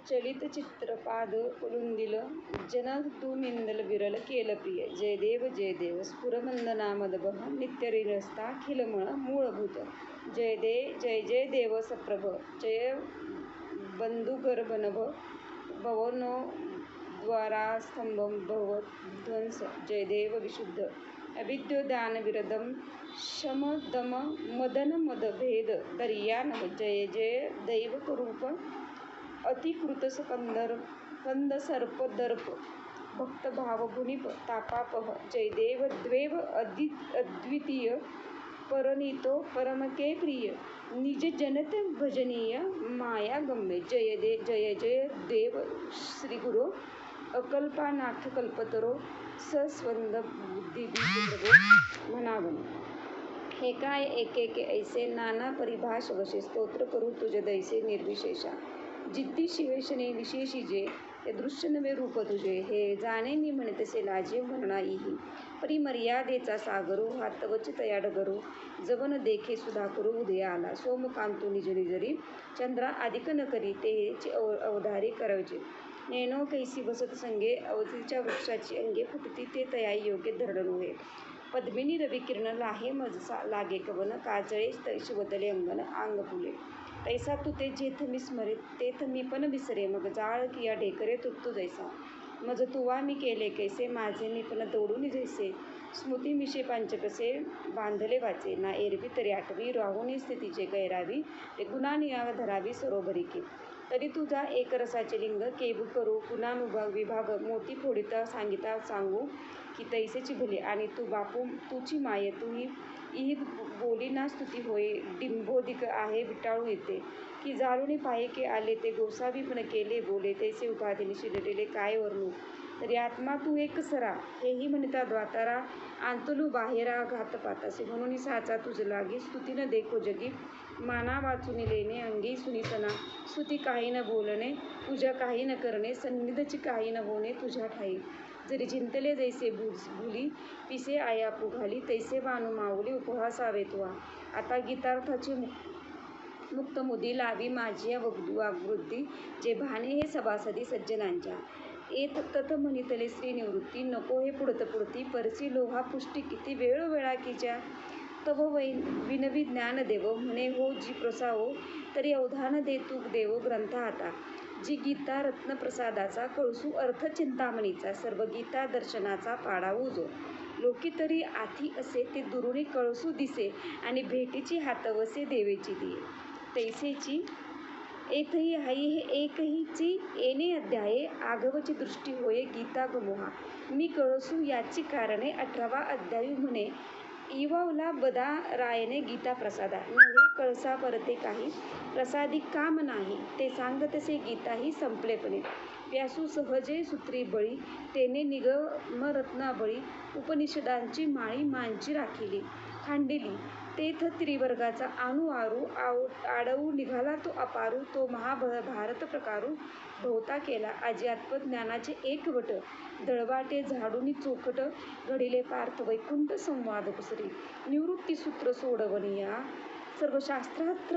चलित चित्रपाद उलुंदिल जन तू निंदल विरल केल प्रिय. जय देव स्फुरमंद नामदभः नित्यरीरस्ता खिलमळ मूळभूत. जय जय देव सप्रभ जय बंधुगर्भनभ भवनो द्वारास्तंभं भवध्वंस. जय देव विशुद्ध अविद्योदानविरदं शमदम मदन मदभेद दर्यानव. जय जय दैवकरूप अतिकृत कंद सर्प दर्प भक्तभावगुणिप तापापह. जय देव द्वैव अद्वितीय परनीतो परमके प्रिय निज जनत भजनीय मायागम्य. जय देव श्री गुरो अकल्पानाथ कल्पतरो सस्वंद बुद्धिबीज म्हणावन. हे काय एकेके ऐसे नाना परिभाष वशे स्तोत्र करू तुझ दैसे निर्विशेषा. जिद्दी शिवेशने विशेषी जे ते दृश्य नवे रूप तुझे. हे जाणे मी म्हणतसे लाजे म्हणणा इही. परिमर्यादेचा सागरो हा तवच तया डगरो. जवन देखे सुधा करू उदया आला सोमकांतो निज निजरी. चंद्रा अधिक न करी तेचे अवधारी करवचे. नेणो कैसी बसत संगे अवतीच्या वृक्षाची अंगे फुटती ते तया योग्य धरण नव्हे. पद्मिनी रवी किरण लाहे मजसा लागे कवन. काजळे शिवतले अंगण आंग फुले. तैसा तू ते जेथ मी स्मरे तेथ मी पण विसरे. मग जाळ किया ढेकरे तुत्तू जैसा. मज तुवा मी केले कैसे माझे मी पण दौडून जैसे. स्मृती मिशे पांचकसे बांधले वाचे. ना एरवी तरी आठवी राहुनी स्थितीचे गैरावी. रे गुणा नियाव धरावी सरोभरिके. तरी तुझा एक रसाचे लिंग केबू करू पुन्हा विभाग. मोती फोडिता सांगिता सांगू की तैसेची भले. आणि तू बापू तुची माये तू इही बोली ना स्तुती होय. डिंबोदिक आहे विटाळू येते की जाळुनी पाहे के आले ते गोसावी पण केले बोले. तैसे उपाधीने शिरलेले काय वर्णू. तरी आत्मा तू एक सरा हेही म्हणता द्वातारा. आंतलू बाहेरा घातपातासे म्हणून साचा तुझ लागी. स्तुती न देखो जगी माना वाचून लेणे अंगी सुनीसना. स्तुती काही न बोलणे पूजा काही न करणे. सन्निधची काही न होणे तुझ्या ठाई. जरी चिंतले जैसे भुली पिसे आयापू घाली. तैसे वानू माऊली उपहासावे तुवा. आता गीतार्थाची मुक्तमुदी लावी माझी वाग्वृत्ती. जे भाने हे सभासदी सज्जनांच्या. एत तत म्हणितले श्री निवृत्ती. नको हे पुढती परसी लोहा पुष्टी किती वेळोवेळाकीच्या. तव विनवी ज्ञान देव म्हणे हो जी प्रसावो. तरी अवधान दे तू देव ग्रंथ हाता. जी गीता रत्न प्रसादाचा कळसू अर्थ चिंतामणीचा. सर्व गीता दर्शनाचा पाडावू जो. लोकी तरी आथी असे ते दुरुणी कळसू दिसे. आणि भेटीची हातवसे देवेची दिये. तैसेची एथही हाई हे एकहीची येणे अध्याये. आघवची दृष्टी होय गीता गमोहा. मी कळसू याची कारणे 18वा अध्यायू म्हणे. इवावला बदा रायने गीता प्रसादा. नव्हे कळसा परते काही प्रसादी काम नाही. ते सांगतसे गीता ही संपलेपणे. व्यासू सहजे सूत्री बळी तेने निगमरत्नाबळी. उपनिषदांची माळी मांची राखिली खांडिली. तेथ त्रिवर्गाचा आणू आडवू निघाला तो अपारू. तो महाभारत प्रकारू भोवता केला अध्यात्मज्ञानाचे एकवट. दळवाटे झाडूनी चोखट घडिले पार्थ वैकुंठ संवाद पसरी. निवृत्तीसूत्र सोडवनिया सर्व शास्त्रार्थ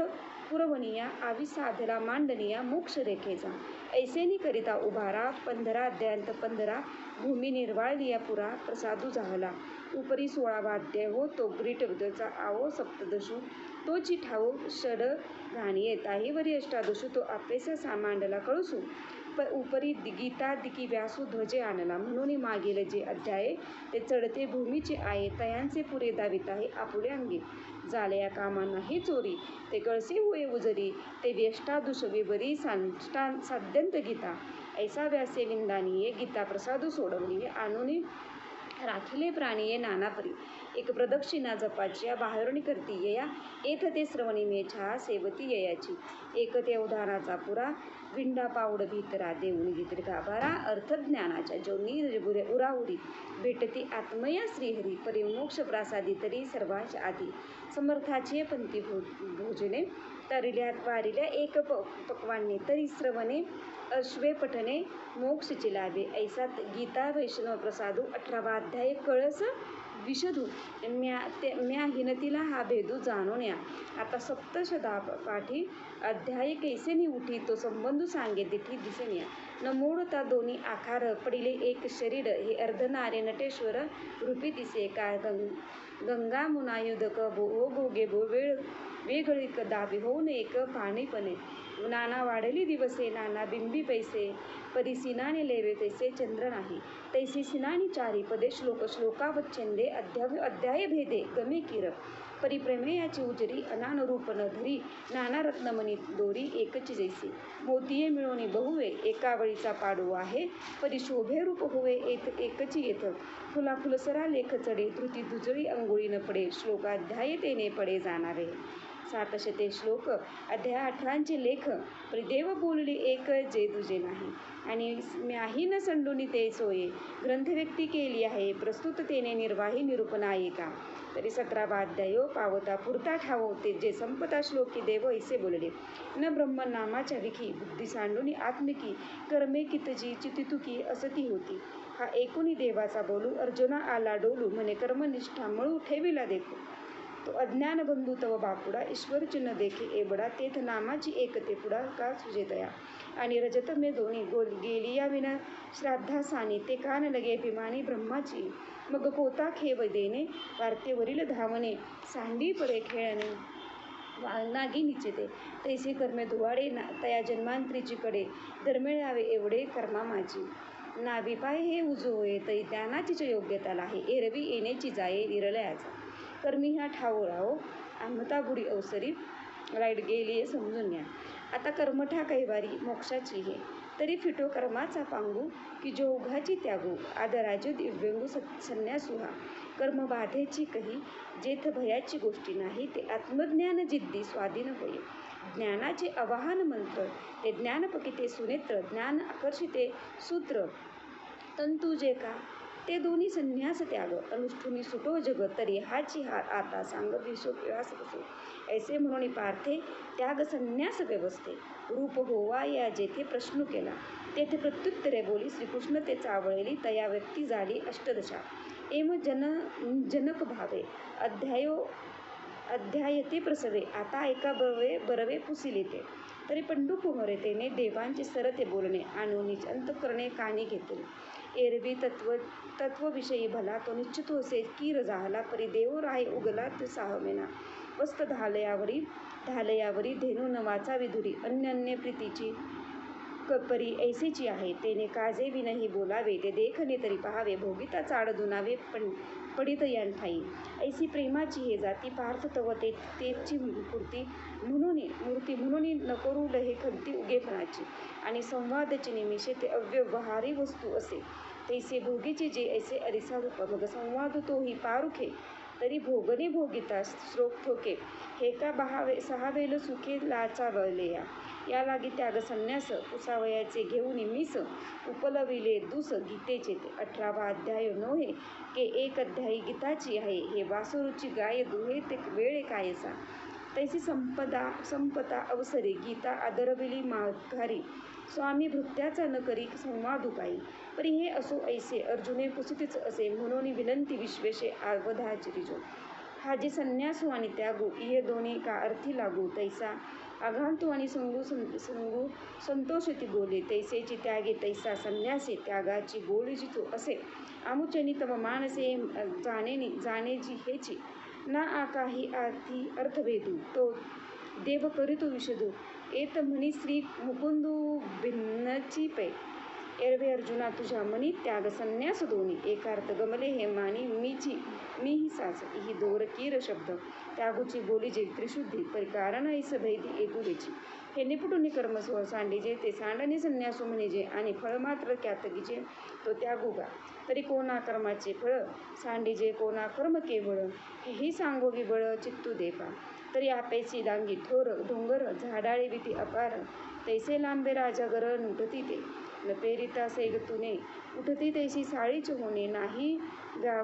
पुरवनिया. आवी साधला मांडनिया मोक्ष रेखेचा. ऐसेनी करिता उभारा 15 अध्यायांत 15 भूमी निर्वाळलिया पुरा. प्रसादू झाला उपरी 16वा अध्याय हो. तो ग्रीटचा आवो सप्तदशू. तोची ठाऊ षड घाणिये ताहीवरी अष्टादशू. तो अपेसा सामांडला कळसू. उपरी गीता दिकी व्यासू ध्वजे आणला. म्हणून मागील जे अध्याये ते चढते भूमीचे आहे. तयांचे पुरे दावित आहे आपुले अंगी. जालया कामा नाही चोरी ते कळसे होय उजरी. ते व्यष्टादुष विबरी साध्यंत गीता. ऐसा व्यासे विंदानिये गीता प्रसादू सोडवलिये. आणून राखिले प्राणिये नानापरी. एक प्रदक्षिणा जपाची बाहेरून करती यया. एथ ते श्रवणी मेछा सेवती ययाची. एक ते अवधानाचा पुरा विंडा पावड भीतरा. देऊन घेतले गाभारा अर्थज्ञानाच्या. जोनी उराउरी भेटती आत्मया श्रीहरी. परिमोक्ष प्रासादी तरी सर्वांच्या आधी. समर्थाचे पंथी भोजने तरिल्या वारिल्या एक पक्वान्ने. तरी श्रवणे अश्वे पठणे मोक्षचे लाभे. ऐसा गीता वैष्णव प्रसादू 18वा अध्याय कळस विशदू म्या हिनतीला हा भेदू जाणून या. आता सप्तशदा पाठी अध्याय कैसेनी उठी तो संबंधू सांगे दिठी दिसेनिया. न मोडता दोन्ही आकार पडिले एक शरीर हे अर्धनारे नटेश्वर रूपी दिसे काय गंगा मुनायुधक भो भोगे भो वेगळीक दाबी होऊन एक पाणीपणे. नाना वाढली दिवसे नाना बिंबी पैसे परी सिनाने लेवे तैसे चंद्र नाही. तैसे सिनानी चारी पदे श्लोक श्लोकावच्छेदे अध्याय भेदे गमे किर. परिप्रमेयाची उजरी अनानुरूप न धरी नाना रत्नमणी दोरी एकची जैसी. मोतिये मिळवणी बहुवे एकावळीचा पाडू आहे परी शोभे रूप होवे एकची येथ. फुला फुलसरा लेख चढे धृती दुजळी अंघोळी न पडे श्लोकाध्याय तेने पडे जाणारे. 700 श्लोक अध्याय 18 लेख परी देव बोलली एक जे दुजे नाही. आणि म्याही न संडुनी ते सोये ग्रंथव्यक्ती केली आहे प्रस्तुत तेने निर्वाही निरूपणाये का. तरी 17वा अध्यायो पावता पुरता ठावो ते जे संपता श्लोकी देव ऐसे बोलले. न ब्रह्म नामाच्या विखी बुद्धी सांडुनी आत्मिकी कर्मे कितजी चितितुकी असती होती. हा एकुणी देवाचा बोलू अर्जुना आला डोलू म्हणे कर्मनिष्ठा मळू ठेविला देखो. तो अज्ञान बंधू तव बापुडा ईश्वर चिन्ह देखे एबडा तेथ नामाची एकते पुढा का सुजेतया. आणि रजत मे दोन्ही गेलिया विना श्राद्धा सानी ते कान लगे अभिमानी ब्रह्माची. मग कोता खेव देणे वार्तेवरील धावणे सांडी पडे खेळणे नागी निचिते. तैसे कर्मे धुवाडे तया जन्मांतरीची कडे दरमिळावे एवढे कर्मा माझी. नाभी पाय हे उजो होये तै ज्ञानाचीच योग्यता लाहे एरवी येण्याची जाये निरलयाचा. कर्मी ह्या ठावो राहो आम्हता बुडी अवसरी लाईट गेलीये समजून घ्या. आता कर्मठा कैवारी मोक्षाची हे तरी फिटो कर्माचा पांगू की जो उघाची त्यागू. आदराजो दिव्यंगू संन्यासू हा कर्म बाधेची कही जेथ भयाची गोष्टी नाही. ते आत्मज्ञान जिद्दी स्वाधीन होय. ज्ञानाचे आवाहन मंत्र ते ज्ञानपकिते सुनेत्र ज्ञान आकर्षिते सूत्र तंतू जे का ते दोन्ही संन्यास त्याग. अनुष्ठुनी सुटो जग तरी हाची हा आता सांग विश्वास बसे. ऐसे म्हणून पार्थे त्याग संन्यास व्यवस्थे. रूप होवा या जेथे प्रश्न केला तेथे प्रत्युत्तरे बोली श्रीकृष्ण ते चावळेली तया व्यक्ती झाली अष्टदशा. एम जनक भावे अध्यायते प्रसवे आता ऐका बरवे पुसिले ते. तरी पंडू कुमरे तेने देवांचे सरते बोलणे आणूनीच अंतःकरणे कानी घेतले. एरवी तत्वविषयी भला तो निश्चितो असे कीर झाला परी देव राहे उगला ते साहमेना. वस्त धालयावरी धेनू न वाचावी धुरी अन्य प्रीतीची परी ऐसेची आहे. तेने काजे विनही बोलावे ते देखणे तरी पहावे भोगिता चाड दुनावे पडित यांठाई. ऐसी प्रेमाची हे जाती पार्थ तव तेची मूर्ती म्हणून न करू लहे खंती उगेपणाची. आणि संवादची निमिषे ते अव्यवहारी वस्तू असे तैसे भोगीचे जे ऐसे अरिसा रूप. मग संवाद तोही पारुखे तरी भोगणे भोगिता श्रोक ठोके. हे का सहावेल सुखे लाचावलेया या लागी त्याग संन्यास पुसावयाचे घेऊन मीस उपलविले दूस गीतेचे ते. 18वा अध्याय नोहे के एक अध्यायी गीताची आहे हे वासुरूची गाय दुहे ते वेळे कायसा. तैसी संपता अवसरे गीता आदरविली माघारी स्वामी भृत्याचा न करी संवादू काही. परी हे असो ऐसे अर्जुने पुसितीच असे म्हणून विनंती विश्वेशे अवधाचरिजो. हा जे संन्यासू आणि त्यागू इहे दोन्ही का अर्थी लागू. तैसा आघांतू आणि संगू संतोषती बोले तैसेची त्यागे तैसा संन्यासे त्यागाची गोळीजितो असे. आमुचनी तव मानसे जाणेजी हेची ना आकाही अर्थभेदू तो देव करितो विशदू. एत म्हणी श्री मुकुंदू भिन्नची पै. एरवे अर्जुना तुझ्या मनी त्याग संन्यास दोन्ही एकार्थ गमले हे मानी मीही साच. ही दोर कीर शब्द त्यागूची बोली जे त्रिशुद्धी परिकारण ऐस भैदी एतुरेची. हे निपुटुनी कर्म सांडीजे ते सांडणे संन्यासू म्हणीजे. आणि फळ मात्र क्यातगीचे तो त्यागूगा. तरी कोणा कर्माचे फळ सांडीजे कोणा कर्म केवळ हेही सांगोगी बळ चित्तू देपा. तरी आपैसी डांगी थोर डोंगर झाडाळे विती अपार तैसे लांबे राजागर नुठती ते. न पेरिता सैगतुने उठती तैसी साळीच होणे नाही गा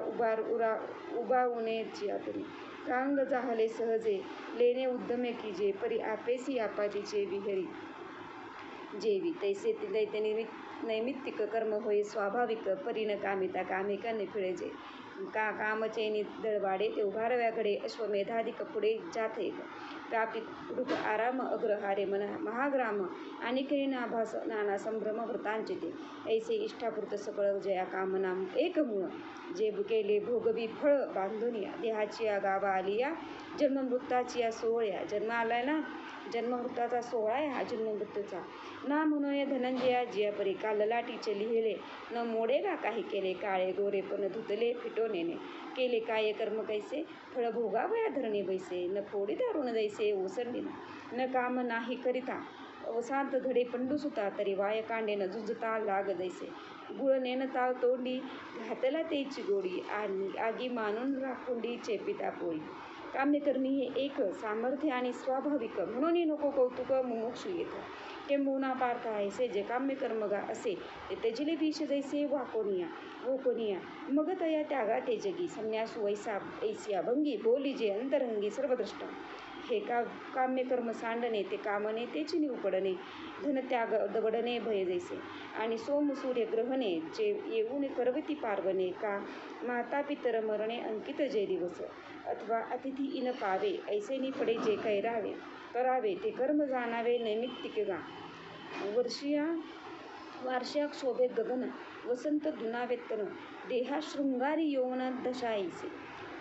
उबावणे जियातने. कांग जाहले सहजे लेणे उद्यमे कीजे परी आपैसी आपातीचे विहरी जेवी. तैसे नैमित्तिक कर्म होय स्वाभाविक परी न कामिता कामिका निफिळजे. कामचैनी दळवाडे ते उभारव्याकडे अश्वमेधाधिक पुढे जाते व्यापित आराम अग्रहारे महाग्राम आणि नाभास नाना संभ्रम व्रतांचिते ऐसे इष्टापूर्त सकळ जया कामना एक मूळ जे केले भोगवी फळ बांधून देहाची गावा आली या जन्ममृताची या सोहळ्या जन्म आलाय ना जन्ममृताचा सोहळा आहे हा जन्ममृत्यूचा ना म्हणून धनंजया जिया परी का ललाटीचे लिहिले न मोडे का काही केले काळे गोरे पण धुतले फिटोनेने केले काय कर्म कैसे फळ भोगावया धरणे बैसे न फोडी दारुण दैसे ओसरली न काम नाही करिता अवसांत धडे पंडू सुता तरी वाय कांडे न झुंजता लाग दैसे गुळ नेनता तोंडी घातला तेची गोडी आणि आगी मानून राखुंडी चेपिता पोळी काम्यकर्मी हे एक सामर्थ्य आणि स्वाभाविक म्हणून नको कौतुक मुमुक्षु येत ते मुना पार्थ ऐसे जे काम्यकर्मगा असे ते तेजले विष जैसे वाकोनिया मग तया त्यागा ते जगी संन्यासू वैसा ऐसिया भंगी बोली जे अंतरंगी सर्वदृष्ट हे काम्यकर्म सांडणे ते कामने तेची निवपडणे धन त्याग दवडणे भय जैसे आणि सोम सूर्य ग्रहणे जे येऊन करवती पार्वणे का माता पितर मरणे अंकित जे दिवस अथवा अतिथी इन पावे ऐसे निपडे जे करावे ते कर्म जाणावे नैमित्तिक गा वार्षिक शोभे गगन वसंत दुनावेतन देहा शृंगारी यौवन दशाईसे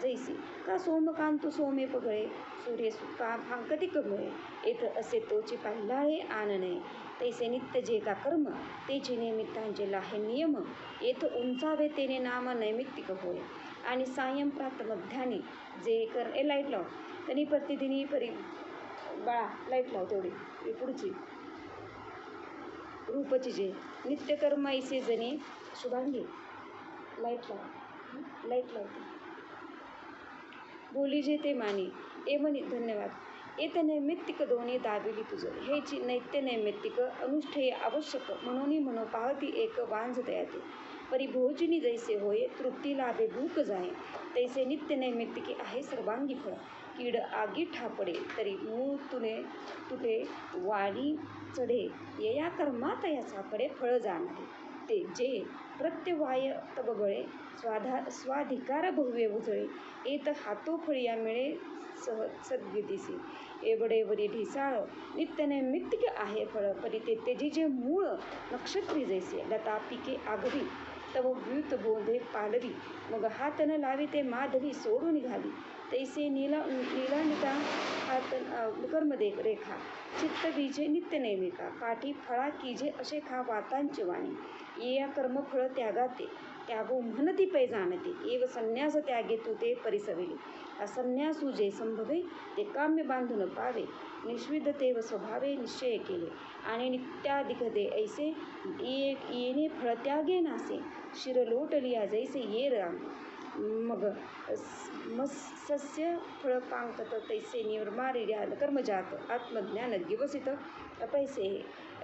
जैसे का सोमकांतु सोमे पगळे सूर्य सुका भांकती कमळे येथ असे तोची पाहिलाळे आनने तैसे नित्य जे का कर्म तेचे निमित्तांचे लाहे नियम येथ उंचावे तेने नाम नैमित्तिक होय आणि सायं प्रात मध्याने जे लाईट लाव त्यांनी प्रतिदिनी बाळा लाईट लाव तेवढी पुढची रूपची जे नित्यकर्म ऐसे जणे शुभांगी लाईट लावते बोली जे ते माने ए म्हणे धन्यवाद येत नैमित्तिक दोन्ही दाबिली तुझं हेची नैत्य नैमित्तिक अनुष्ठेय आवश्यक म्हणून पाहती एक वांझ तयाते परिभोजिनी जैसे होय तृप्ती लाभे भूक जाय तैसे नित्य नैमित्तिकी आहे सर्वांगी फळ कीड आगी ठापडे तरी मूळ तुटे वाणी चढे यया कर्मा तया सापडे फळ जाणारे ते जे प्रत्यवाय तबगळे स्वाधिकार बहुवे उजळे येत हातो फळिया मिळे सद्गतीसी एवढे वरी ढिसाळ नित्य नैमित्तिक आहे फळ परी ते तेजी जे मूळ नक्षत्री जैसे लता पिके आगवी तव व्युत बोंधे पालवी मग हात न लावी ते माधवी सोडून निघाली तैसे नीलानिता हात कर्मदे रेखा चित्त बीजे नित्य नैमिका काठी फळा कीजे असे खा वातांची वाणी ये या कर्मफळ त्यागाते त्यागो म्हणती पै जाणते एव संन्यास त्यागे तू ते परिसविले असन्यासू जे संभवे ते काम्य बांधून पावे निष्विधतेव स्वभावे निश्चय केले आणि नित्याधिकते ऐसे येणे फळ त्यागे नासे शिरलोटलिया जैसे ये राम मग सस्य फळ पांकत तैसे निर्मारिया कर्मजात आत्मज्ञान दिवसित अपैसे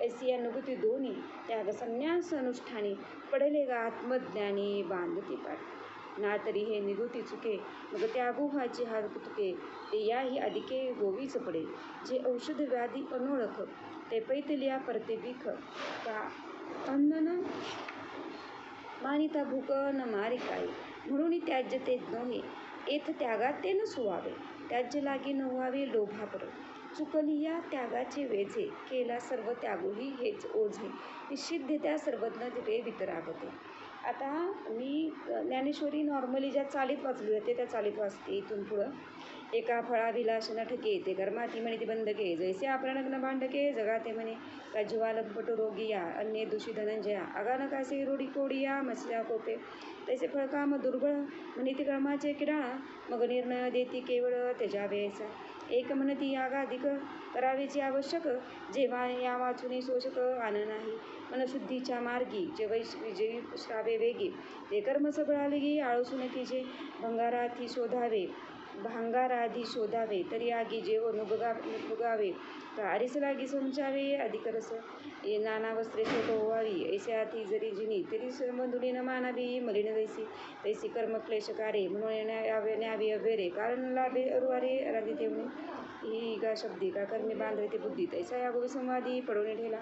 ऐसी अनुभूती दोन्ही त्याग संन्यास अनुष्ठानी पडले गा आत्मज्ञानी बांधती पाठ ना तरी हे निगुती चुके मग त्यागू व्हायचे हा तुके ते याही अधिके गोवीच पडे जे औषध व्याधी अनोळख ते पैतलिया परते बिख का अन्न मानिता भूक न मारी काय म्हणून त्याज्य ते नव्हे येथ त्यागात ते न सुवावे त्याज्य लागी न व्हावे लोभापर चुकली या त्यागाचे वेझे केला सर्व त्यागोही हेच ओझे निश्चित त्या सर्वज्ञ तिथे वितरागते. आता मी ज्ञानेश्वरी नॉर्मली ज्या चालीत वाचली जाते त्या चालीत वाचते इथून पुढं. एका फळाविलास न ठके ते कर्माती म्हणे ती बंधके जैसे आपण नग्न भांडके जगाते म्हणे का ज्वालपटू रोगिया अन्य दूषी धनंजया आगान कासे रोडी कोडिया मस्या कोपे तैसे फळकाम दुर्बळ म्हणे ती कर्माचे किडाळा मग निर्णय देती केवळ त्याच्यावेळेचा एक म्हणती यागाधिक करावेची आवश्यक जेव्हा या वाचुनी शोषक आन नाही मनशुद्धीच्या मार्गी जे विजयी श्रावे वेगे ते कर्म सगळालगी आळसून कीजे भांगाराधी शोधावे तरी आगी जेव नुबगावे का आरिस लागी संचावे अधिकरस ये नाना वस्त्रे शोक होवावी ऐसे आती जरी जिनी तरी बंधुनी न मानावी मलिन वैसी तैसी कर्म क्लेशकारे म्हणून न्यावी अवेरे कारण लाभे अरुवारे राधी तेवणे ही गा शब्दी का कर्मी बांधवे बुद्धी तैसा या गोविसंवादी पडवणे ठेला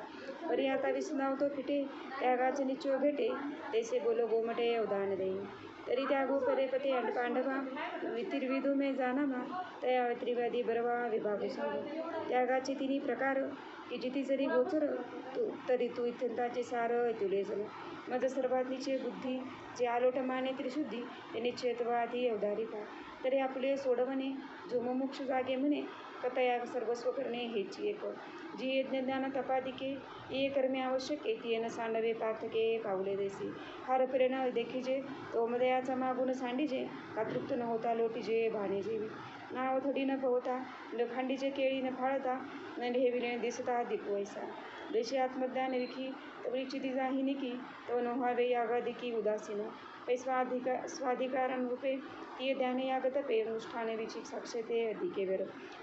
परी आता विसनावतो फिटे त्यागाचे निश्चय भेटे तैसे बोलो गोमटे उदाहरण देईन तरी त्यागो पते अंड पांडवा वितिर्विदो मे जानामा तया त्रिवादी बरवा विभागो सांगो. त्यागाचे तिन्ही प्रकार की जिती जरी गोचर तरी तू इत्यंताचे सार तुले जण. मज सर्वात निचे बुद्धी जे आलोट माने त्रिशुद्धी ते निश्चयत्वादी अवधारिता. तरी आपले सोडवणे जो मुमुक्ष जागे म्हणे कतया सर्वस्व करणे हेची एक. जी यज्ञ ज्ञान तपादिके ये कर्मे आवश्यक ती न सांडवे पार्थके पावले देसी. हार प्रेरणा देखीजे तो मदयाचा मागून सांडीजे का तृप्त न होता लोटीजे भाणे जेवी. नाव थडी न पवता न खांडीचे केळी न फाळता न ढेविले दिसता दिपवैसा. देशी आत्मज्ञान विखी तवळी चिती जाही निकी तव न व्हावे यागादिकी उदासीन. पै स्वाधिकारानुरूपे ती ध्यान याग तपे अनुष्ठान विचिक साक्षते अधिके वेर.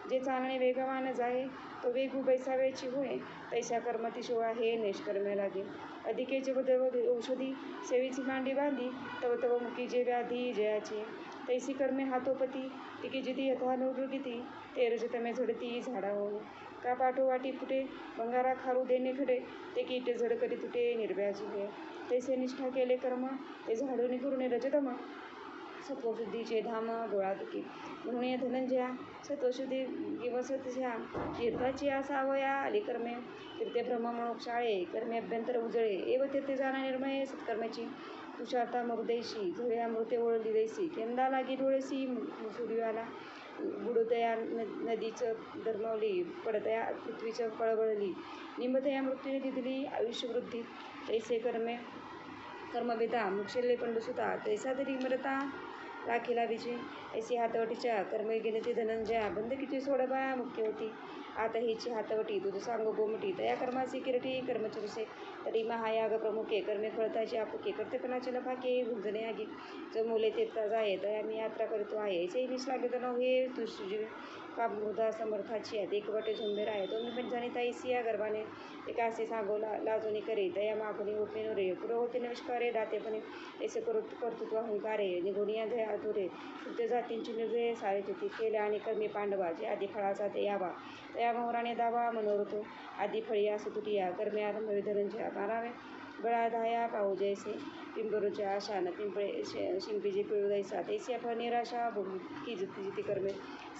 जे चालणे वेगवान जाये तो वेगू बैसावेची होय तैसा कर्म तिशोळा हे निष्कर्म्य लागे. अधिके जवदव औषधी सेवीची मांडी बांधी तव तव मुकी जे व्याधी जयाची. तैसी कर्मे हातोपती तिकी जिती यथानुरुगिती ते रजतमे झडती झाडा होणे. का पाठोवाटी फुटे बंगारा खारू देणे खडे ते कीट झड करी तुटे निर्व्याजी हे. तैसे निष्ठा केले कर्म ते झाडून गुरुने रजतम सत्वशुद्धीचे धाम डोळा दुखी. म्हणून या धनंजया सत्वशुद्धी किंवा सतझ्या तीर्थाची असावया आली कर्मे तीर्थे ब्रह्म मोक्षाळे कर्मे अभ्यंतर उजळे एव तीर्थे जाणा निर्मळे सत्कर्माची. तुषारता मरुदैशी झळे अमृते ओळली दैसी केंदा लागी डोळेसी सूर्याला बुडतया नदीचं दरमवली पडतया पृथ्वीचं पळवळली निंबतया मृत्यूने दिदली आयुष्यवृद्धी. तैसे कर्मभेदा मुक्षेले पंडुसुता तैसा तरी मरता राखीला विजय. ऐसी हातवटीच्या कर्मे गिनती धनंजया बंधकीची सोडबा मुख्य होती. आता हिची हातवटी तुझ सांगो गोमटी तया कर्माची किरटी कर्मचरुसे. तरी महायाग प्रमुखे कर्मे फळताची आपुके कर्तेपणाचे नफाके गुंजणे आगी. जो मुले तीर्था जाये तया मी यात्रा करीतो आहे ऐसे निष्लागे तर नव्हे तुझी का मृदा समर्थाची आहे एकवटे झुंबेर आहे. तो मी पण जाणीता ऐसिया गर्भाने एकासे सांगो लाजोनी करे तया मागणी उठणे नो रे. पुढं होते नविष्कारे दातेपणे ऐसे कर्तृत्व अहंकारे निगुणिया दया अधुरे. तृतीय जातींची निर्दय सारे तिथे केले आणि कर्मी पांडवा जे आधी फळाचा ते यावा तया मोहराने दावा मनोरथो आधी फळिया सुतुटिया कर्मे आरंभ धनंजया मारावे बळाधाया पाहू जैसे. पिंपरूच्या आशान पिंपळे शिंपीजी पिळू दैसा तैसी फळ निराशा की जिती कर्मे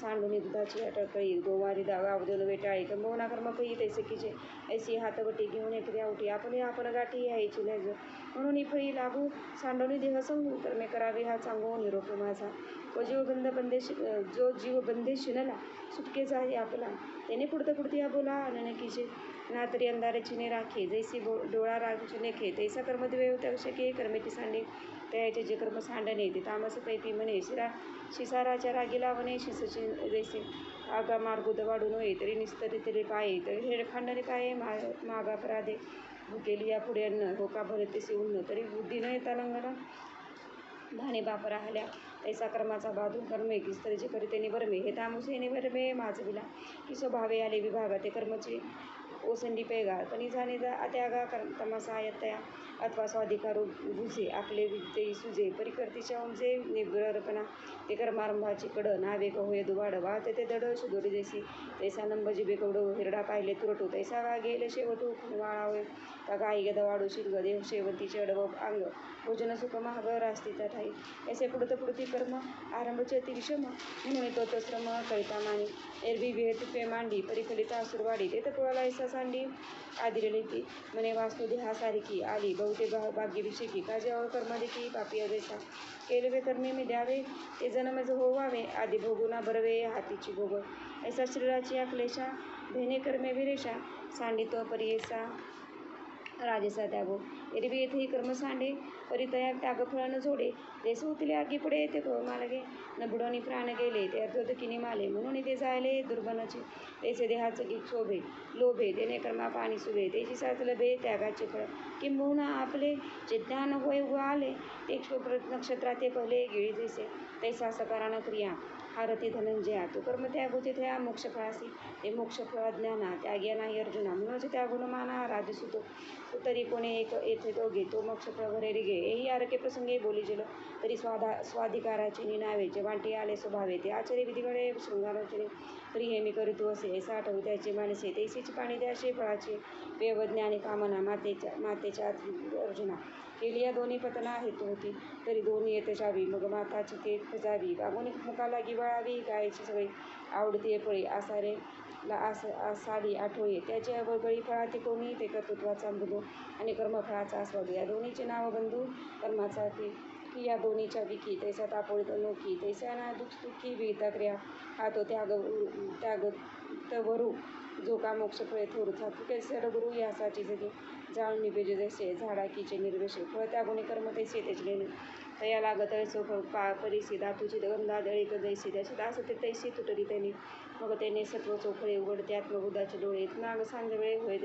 सांडून दुधाची अटकळी गोवारी गाव देऊन वेटाळी कंबवना कर्म कई तैसे कीजे. ऐसी हातवटी घेऊन एक द्यावटी आपण गाठी यायची लज. म्हणून ही फळी लागू सांडवणी देह संगू कर्मे करावे हा चांगू निरोप माझा. जो जीव बंदे शिनला सुटके जाई आपला त्याने पुढती या बोला अननकीचे. ना तरी अंधारे चिने राखे जैसी डोळा राखचे नेखे तैसा कर्मद्वेव शके कर्मेची सांडे तयाचे जे कर्म सांडणे ते तामस पैपी म्हणे. शिसाराच्या रागीला वने शिसचे जैसे आगा मार्ग दवाडू नये तरी निस्तरी तरी पाये तरी हेड खांडणे पाये मागा पराधे भुकेली या पुढे अन्न होका भरते उन्न तरी बुद्धी न येता लंघन भाने बाप राहिल्या. तैसा कर्माचा बाधू कर्मे की स्तरीचे करीते निबरमे हे तामुसे निबरमे माझविला की स्वभावे आले विभागा ते कर्मचे ओसंडी पेगा पणी झाले त्यागा तमासा यत्तया अथवा स्वाधिकारू बुझे आपले विद्ये सुजे परिकर्तीच्या उमजे निग्रहपणा ते कर्मारंभाची कड नावे होय दुवाड वाहते ते दड सुदोडी जैसी. तैसा नंबजी बेकवडो हिरडा पाहिले तुरटू तैसा वा गेले शेवटू खुणवाळा होय का गाई गदवाडू शिरग देव शेवंतीचे अडव अंग भोजन सुख महाग रास्तीचा ठाई. ऐसे पुढती कर्म आरंभचे अति विषम म्हणून तो श्रम कळिता मानी. एरवी विहेतुपे मांडी परिफलिता सुरवाडी ते तपोळाला ऐसा सांडी आदिरले ती म्हणे वास्तू देहा सारिकी आली बहुते भाग्यभिषेकी काजे कर्म देखी पापी अवेसा. केलवे कर्मे मी द्यावे ते जन्मज होवावे आधी भोगुना बरवे हातीची भोग. ऐसा शरीराची या क्लेशा भेने कर्मे विरेशा सांडितो परियेसा राजेसा त्यागो. एरवी येथेही कर्म सांडे परितया त्याग फळ न जोडे जैसे उतले आगी पुढे ते मालगे न बुडवणी प्राण गेले ते अर्धोदकिनी माले. म्हणून ते जायले दुर्बनचे तैसे देहाचं गीत शोभे लोभे तेने कर्मा पाणी सुभे त्याची साथ लभे त्यागाचे फळ. किंबहुना आपले जे ज्ञान होय आले ते नक्षत्रा ते पहिले गिळी जैसे. तैसा सकारान क्रिया हारती धनंजया तो कर्म त्यागो तिथया मोक्षफळासी ते मोक्षफळ ज्ञाना त्याग्या नाही अर्जुना. म्हणूनच त्यागुण माना राजसुतो तरी कोणी एक येथे दोघे तो मोक्षफळ घरे रिगे. एही आरके प्रसंगे बोली जल तरी स्वाधिकाराचे निनावे जे वांटी आले स्वभावे ते आचरे विधिगळे शृंगारोचने तरी हे मी करीतो असे ऐसा आठवू त्याचे माणसे तैसेची पाणी द्याशे फळाचे वेवज्ञानी कामना मातेच्या अर्जुना केली या दोन्ही पतना हेतू होती तरी दोन्ही येत जावी मग माताची ते जावी वागून मुखाला गिवाळावी गायची सगळी आवडती फळी आसारे आसाडी आठवये त्याचे अवगळी फळाचे कोणी ते कर्तृत्वाचा बंधू आणि कर्मफळाचा आस्वाद या दोन्हीचे नाव बंधू कर्माचा की या दोन्हीच्या विकी तैसा तापोळीत अनोखी तैसा ना दुःखी विहिता क्रिया हा तो त्याग तवरू जो का मोक्ष फळे थोरचा कैसे गुरु यासाची जगी जाळून निभेजे जैसे झाडाकीचे निर्वेशे फळ त्या गुणी कर्म तैसे त्याचे तया लागत ऐसो परिसी धातूची गंधा दळीक जैसे त्याचे दास ते तैसे तुटली त्यांनी मग त्याने सत्व चोखळे उघडते आत्मबुद्धाचे डोळे नाग सांज वेळे होय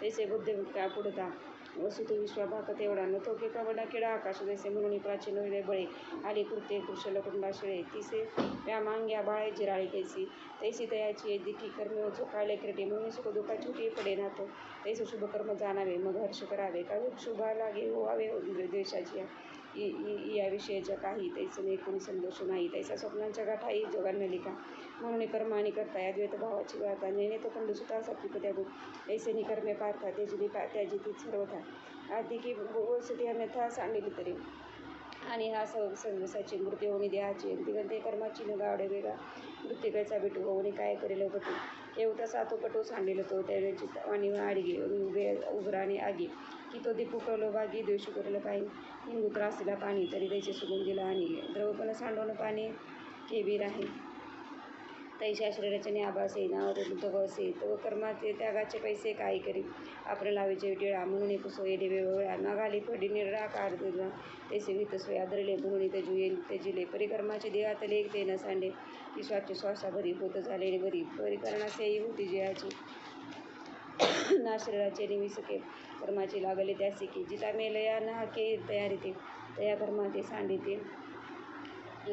तैसे बुद्ध का पुढता वसुत विश्वाभाक तेवढा न तो केका वडा केडा आकाश जैसे म्हणून प्राचीन हृदय बळे आली कृत्ये कुशल कुंडा शिळे तिसे व्यामांग्या बाळे जिराळी कैसी तैसी तयाची दिठी कर्म चोकाळले क्रीटे म्हणून सुख दुःखा छुटी पडे नातो तैसे शुभ कर्म जाणावे मग हर्ष करावे का शुभा लागे होवावे द्वेषाची या विषयाच्या काही तैसे कोणी संतोष नाही तैसा स्वप्नांच्या गाठाई जगांना लिखा म्हणून कर्म आणि करता या द्वैत भावाची वार्ता नेणे तो खंड सुद्धा सात्विक त्यागो ऐसे निकर्मे पार्था त्याची ती सर्वथा आधी की वसती अन्यथा सांडली तरी आणि हा संदेशाची मृत्यू होणे देहाची दिगंते कर्माची न गावडे वेगळा मृत्यूकाचा भेटू होणे काय करेल पटू एवढा सातो पटू सांडिल तो त्यावेळी आणि आडगे उभे उघराने आगी की तो दीपू कळलो बागी द्वेषू करेल काही हिंदू त्रासीला पाणी तरी त्याचे सुगंधीला आणि द्रवपण सांडवणं पाणी केबीर आहे तैशा शरीराचे आभासे नावाचे बुद्ध असे तो कर्माचे त्यागाचे पैसे काही करी आपण लावेचे टिळा म्हणून कुसो येडे वेगवेगळ्या न घाली फडी निराकार तैसे वित सोय आदरले म्हणून ते जुये तेजिले परिकर्माचे देहातले ते न सांडे विश्वाचे श्वासा भरी होत झाले बरी परिकरणासेही होती जयाची ना शरीराचे निविसके कर्माचे लागले त्यासे की जिता मेलया न हाके तयारी ते तया कर्माते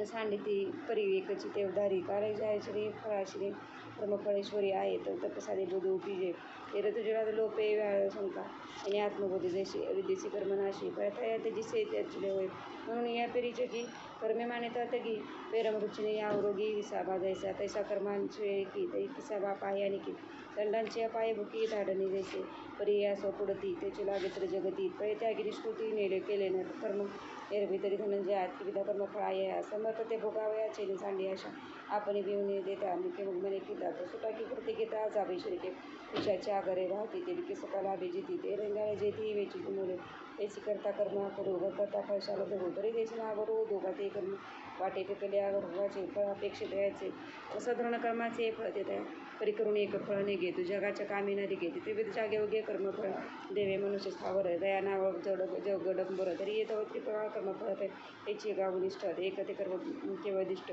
सांडिती परिवेकची तेवधारी काळजायश्री फळाश्री ब्रह्मफळेश्वरी आहे तर तपसारी बोध उपीजे ते ऋतुजळात लोपे व्याळ शंका आणि आत्मबोधी जैसे अविद्येची कर्मनाशी प्रथया तेजिसे त्याचले होय म्हणून या पेरीचे की कर्मे मानेतात की पेरमृचीने या रोगी विसा बाजायचा तैसा कर्मांचे की तै किसा बाप आहे आणि की दंडांची अपाय भुकी धाडणी जैसे पर्याय सोपुडती त्याचे लागे तर जगती प्रयत्यागी निष्कृती नेले केले न कर्म एरवी तरी धनंजय विधा कर्मफळाय समर्थ ते भोगावयाचे सांडी आशा आपण बिवणे देता मुखे मने किता तो सुटाकी कृती घेता जावे शिरके विषयाचे आगरे वाहती ते विके सकाला बेजिती ते रंगाळे जेती वेची मुले त्याची करता कर्म करू करता फळशाला धरू तरी त्याचे नावरू दोघा ते कर्म वाटे पिकल्या भोगाचे फळ अपेक्षित यायचे असं धरण कर्माचे फळ देत आहे परी करून एक फळ निघे तू जगाच्या कामी न दिघे त्रिविध जागे उगे कर्मफळ देवे मनुष्य स्थावर दया नाव जग डंबर तरी येतो त्रिफळ कर्मफळ त्याची गावनिष्ठ एक ते कर्म केवळ दिष्ट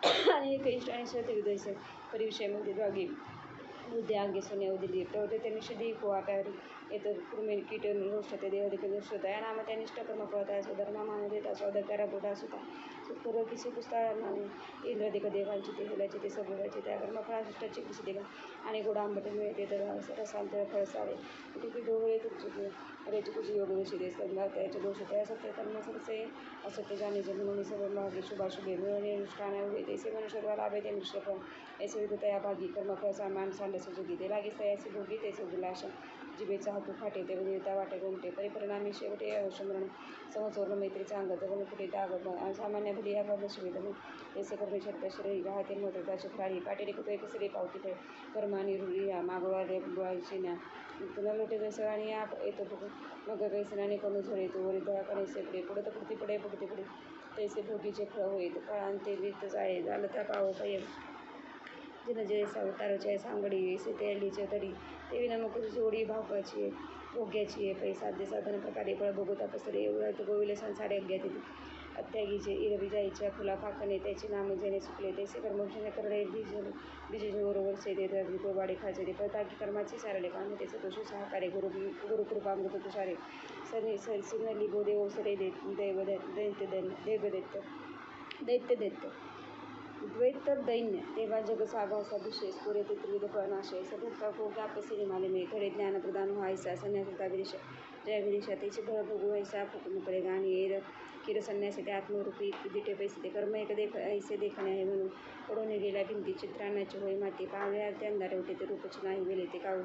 आणि एक इष्ट आणि विदयसे परिविषयामध्ये द्वागे बुद्धी अंगे सोने दिली प्रवृत्ती ते निषेधी कोवा प्यारी येतो कृमी कीट नृष्टते देह नृष्टता या नाम त्या निष्ठ कर्म फळता स्वधर्मा मानू देता स्वधकारा बोधा सुता सुखपूर्व किसी पुस्ता इंद्रदिक देवांची ते हेलाची ते सभोगाची त्या कर्मफळाशिष्टाची किसी दिला आणि गोडा आंबट मिळते तर रसांतर फळ सारे तुकी डोळे तुझे रेची तुझी योग दोषी दे संघा त्याचे दोष त्या सत्य कर्म सरसे असत्य जाणे म्हणून सर्व मागे शुभाशुभे मिळवणे अनुष्ठान उभे तैसे मनुष्यत्वा लाभे ते मिश्रफळ ऐसे विध तया भागी कर्मफळ सामान सांडस जोगी ते लागे तयासी भोगी ते उल्लाश जिबेचा हातू फाटे ते देवता वाटे गोमटे परिपरिणामी शेवटे शमरण समचोर्ण मैत्रीचा अंग जगन कुठे त्याग सामान्य भली या शिवेदन ऐसे कर्मेश्वर शरीर राहते महत्वाचे खराळी पाटेरी कुठे कसरी पावती फळ कर्मानी रुळी मागोळा बुळाची ना तुला लोटे जसं आणि या येतो मग कैसनाने कमी झोळे तो वरी दळाकडे सेपडे पुढे तर पुढती पडे पुढती पुढे तैसे भोगीचे फळ होईल फळांते वीत जाळे झालं त्या पाव पाय जिनं जे सावताराचे सांगडी ऐसे तेलीचे तरी ते नमक जोडी भावकाची भोग्याची पैसा साधन प्रकारे फळ भोगता पसरे एवढं गोविले संसारे अज्ञात येते अत्यागीचे इरवी जायच्या फुला फाकणे त्याचे नाम जेणे सुकले तैसे कर्मक्षणे करडे बीजवर से देत वाडे खाचे प्रताकी कर्माचे सारले कामे त्याचे दोष सहकार्य गुरुकृपा मृत तुषारे सिन्नली बोधे ओसरे दैत्य द्वैत दैन्य तेव्हा जग सागासा विशेष पुरे ते त्रिविध फळनाशय सभुक्ता को व्यापसी निमाले में खडे ज्ञान प्रदान व्हायचा संन्यासता विदिशा जय विदिशा त्याची फळ भोगू व्हायचा फुकमुकडे गाणी किर संन्यासी ते आत्मरूपी दिटे पैसे ते कर्म एक ऐसे देखणे आहे म्हणून पडून गेल्या भिंती चित्रांनाची होय माती पावल्या ते अंधारे होते ते रूपच नाही वेले ते काऊ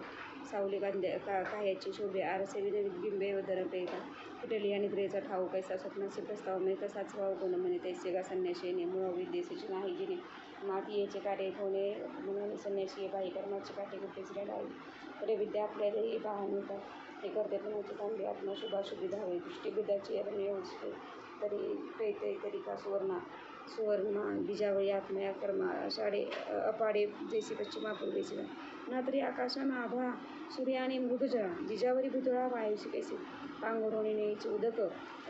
सावली काह्याची शोभे आरसे विनवित बिंबे व दरपे कुठली आणि निद्रेचा ठाऊ कैसा स्वप्नाचे प्रस्ताव मे कसाच भाव कोण म्हणे तैसे गा संन्याशीने मूळ विद्येचे नाही जिने माती याचे कार्य होणे म्हणून संन्यासी बाई कर्माची काठी कुठेच राहिली तरी विद्या आपल्यालाही पाहून येतात हे करते कुणाची चांगली आत्मा शुभाशुभी धावे दृष्टीबुद्धाची येऊचते तरी पेते तरी का सुवर्णा बीजावळी आत्मया कर्मा आषाढे अपाडे जैसी पश्चिमापूर बेसिला ना तरी आकाशानं आभा सूर्य आणि मृगजळा बीजावरी भुतळा वायूशी कैसे पांघरुणी नेईची उदक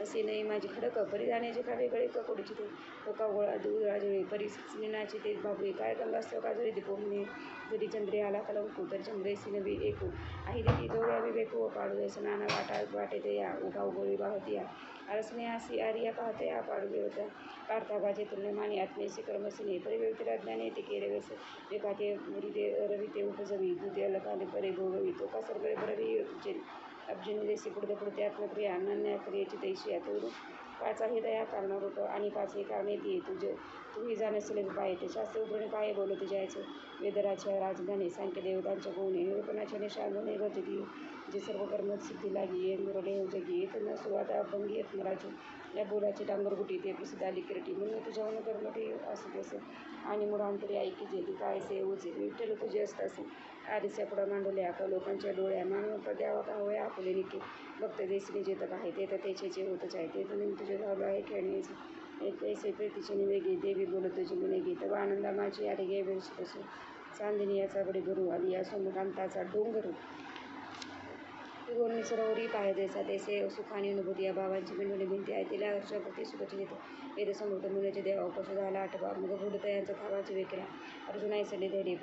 असे नाही माझी खडक परिधानाचे का वेगळे ककोडीची ते टोका गोळा दुळा जळी परिस्निनाची ते बाबू काय गंगास्तव का जरी दिपोमने जरी चंद्रे आला कलंकू तर चंद्रेसी नवी एकू आई देखी दोळ्या विवेकू पाडू नाना वाटे ते या उठा उगोळी वाहती या अरसने आसी आर्या पाहते या पाडू देवता पार्थाबाचे तुल्यमानी आत्मेसी कर्मसिने परिव्यक्ती अज्ञाने ते केले वसे वेकाते मुरिते रविते उपजवी दुते अलकाले परे भोगवी तो का सर्व बरवी अब्जिनी देशी पुढते आत्मक्रिया अनन्या क्रियेची तैशी तोडू पाच आहे दया कारणारूप आणि पाच हे कारणे ती तुझे तूही जाणसले पाय ते शास्त्र उघडणे पाय बोलते जायचं वेदराच्या राजधानी सांख्य देवतांच्या गुणे निरूपणाच्या निशांगणे रजगी जे सर्व कर्म सिद्धी लागी ये मुरडे जगी येत न सुवात अभंगी येत मराजू या बोलाची डांबरगुटी ते प्रसिद्ध आली किरटी म्हणून तुझ्यावर कर्मटी असत असे आणि मुरांतरी ऐकी जेली काय से ओझे विठ्ठल तुझे असत असे आदिस्या पुढं मांडल्या का लोकांच्या डोळ्या मानव द्यावा का होय आपले निके भक्त देशने जेतक आहे ते तर त्याचे जे होतच आहे ते तर तुझे झालं आहे खेळण्याचे एक ऐसे प्रीतीचे निवेगी देवी बोलत तुझी मुनेगी तव आनंदा माझी आरे गे वेळशी असो चांदिनी याचा बडी गुरु आली या सोमकांताचा डोंगरू गोरणी सरोवरी पाहे देसा तेसे सुखाने अनुभूती या भावांची मिळवणी भिंती आहे तिला हर्षाप्रती सुखची येते वेद समृद्ध मुलाचे देवा उपस झाला आठवा मग बुडत यांचा थावाची वेकरा अर्जुनाई सले धैर्य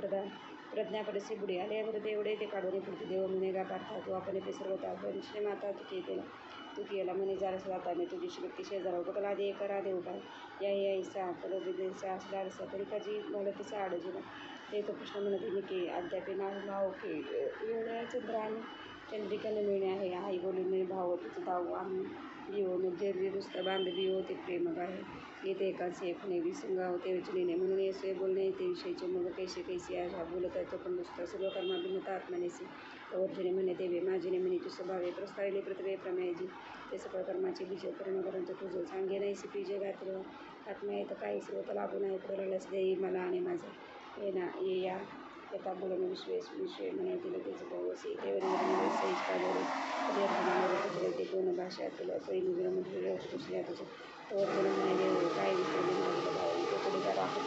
प्रज्ञापडसे बुडी आल्यावर एवढे ते काढून पुढते देव म्हणे गा पार्था तू आपण ते सर्वता श्री माता तू केला म्हणे जारस जाता मी तुझी शक्ती शेजारा उपकला दे करा दे उपाय या ईसा कल विदेसा असला रसा तरी काजी मला तिचा आडजीला ते तो कृष्ण म्हणत निके अद्याप नाव ओके एवढ्या चंद्राने चंद्रिकाने मिळणे आहे आई बोलून भाव तिचं धाव आम्ही लिओ म्हणजे दुसतं बांधवी होते प्रेमक आहे येते एकाच एकणे विसंगा होते रचनेने म्हणून येसोय बोलणे ते विषयीचे मग कैसे आशा बोलत आहे तो पण नुसतं सर्व कर्माभिन्नता आत्मनेसी वर्जने म्हणे देवे माझीने म्हणे तू स्वभावे प्रस्ताविले पृथ्वी प्रमेयजी ते सकळ कर्माचे बीज परिणकरांचं तुझं सांगे नाही सिपी जे गात्र आत्मा येतं काही सर्व लाभून आहे प्रलस देई मला आणि माझं ये ना ये या यथा बोलून विश्वे म्हणे तिला त्याचं बहुसे ते दोन भाषा तुला पहिली विरमधुरे दुसऱ्या तुझं तो म्हणे काय विसरले माझं भाऊ तो पुढे काय राखत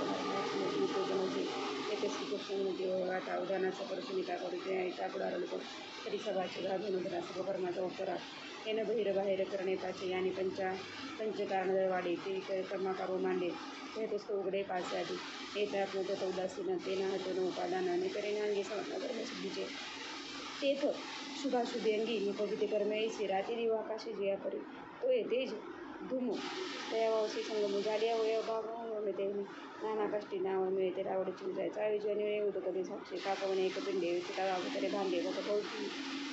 तो बनवते ते श्रीकृष्ण म्हणते आता उदाहरणाचा परशुनी काय करू ते कापड आरवतो तरी सभाचे घाधून सर्व कर्माचा उत्तरा हे न बाहेर करणे पाचे आणि पंचकारण वाढे ते कर्माकारो मांडे ते पुस्तक उघडे पाचे आधी हे त्यात नव्हतं उदासीन ते नाहतो न उपादानाने परिणांगी धर्मसिद्धीचे तेथ शुभाशुभी अंगी मी पवित्र कर्म ऐसे राती दिव आकाशी जिया परी तो ये तेज धुमू तयावावशी संगम झाली वय भाव मिळते नाना कष्टी नाव मिळते रावडे चिंचायचा विजय उद कधी साक्षी काकवणे एक पिंडे चिता तरी भांडे बघ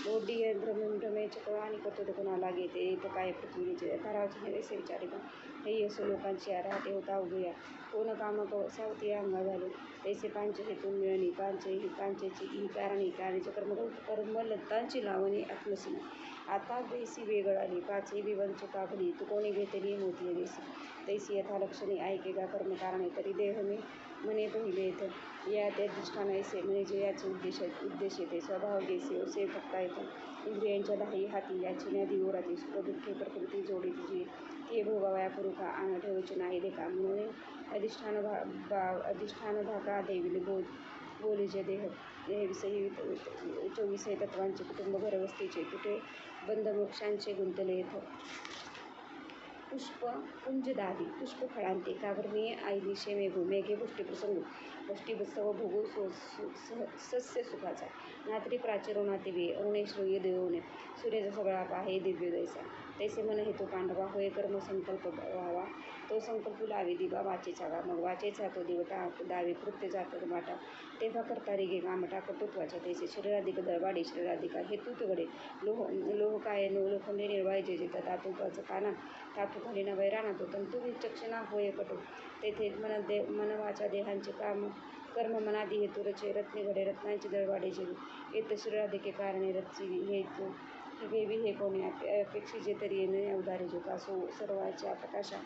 रोडी भ्रमे चक्र आणि करतो कोणाला घेते तर काय पृथ्वीचे धारावची निवेसे विचारिका हे असो लोकांची राहते होता उभूया कोण काम सावती अंगा झाले तैसे कांचे हेतून मिळणी कांचेची ही कारणी कारणीचे कर्मलतांची लावणी आत्मसिना आता देसी वेगळाली पाचही विवंच काबली तू कोणी घेतली मोती देसी तैसी यथा लक्षणी ऐके का कर्मकारणे तरी देह मी म्हणे पहिले येतं या त्या दृष्टानं ऐसे म्हणजे याचे उद्देश येते स्वभाव गेसे असे फक्ता येतं इंद्रियांच्या दाही हाती याची न्याधी ओराती सुखदुःखे प्रकृती जोडी तुझी ते भोगावया पुरुखा आण ठेवायचे नाही देखा म्हणून अधिष्ठान धाका देविले बोलीचे देहविषयी 24 तत्वांचे कुटुंब घरवस्तीचे तुटे बंधमोक्षांचे गुंतले येतं पुष्प कुंजदादी पुष्पफळांते कावर्णीय आईनिशे मेघे पुष्टीप्रसंग पुष्टीबत्सव भोगू सस्य सुखाचा नात्री प्राचीरो नातेवे अरुणे श्रेय देवने सूर्याचा सगळा पाहे दिव्य दैसा तैसे मन हेतू पांडवा होय कर्म संकल्प व्हावा तो संकल्प लावी दिवा वाचेचा गा मग वाचेचा तो दिवटा दावे कृत्य जात माटा तेव्हा करता रे गे गामटा कटुत्वाच्या तेचे शरीराधिक दळवाडे शरीराधिका हेतुत्वडे लोह काय लोखंडे निर्वाय जे जे तातुत्वाचं काना तातू खाली न वैराणा तो तंतु विचक्षणा होय कटो तेथे मनवाच्या देहांचे काम कर्म मनादी हेतू रचे रत्ने घडे रत्नांचे दळवाडे जे येत शरीराधिके कारणे रची हेतू वेवी हे कोणी अपेक्षी जे तरी येणे अवधारे जो का सो सर्वाच्या प्रकाशा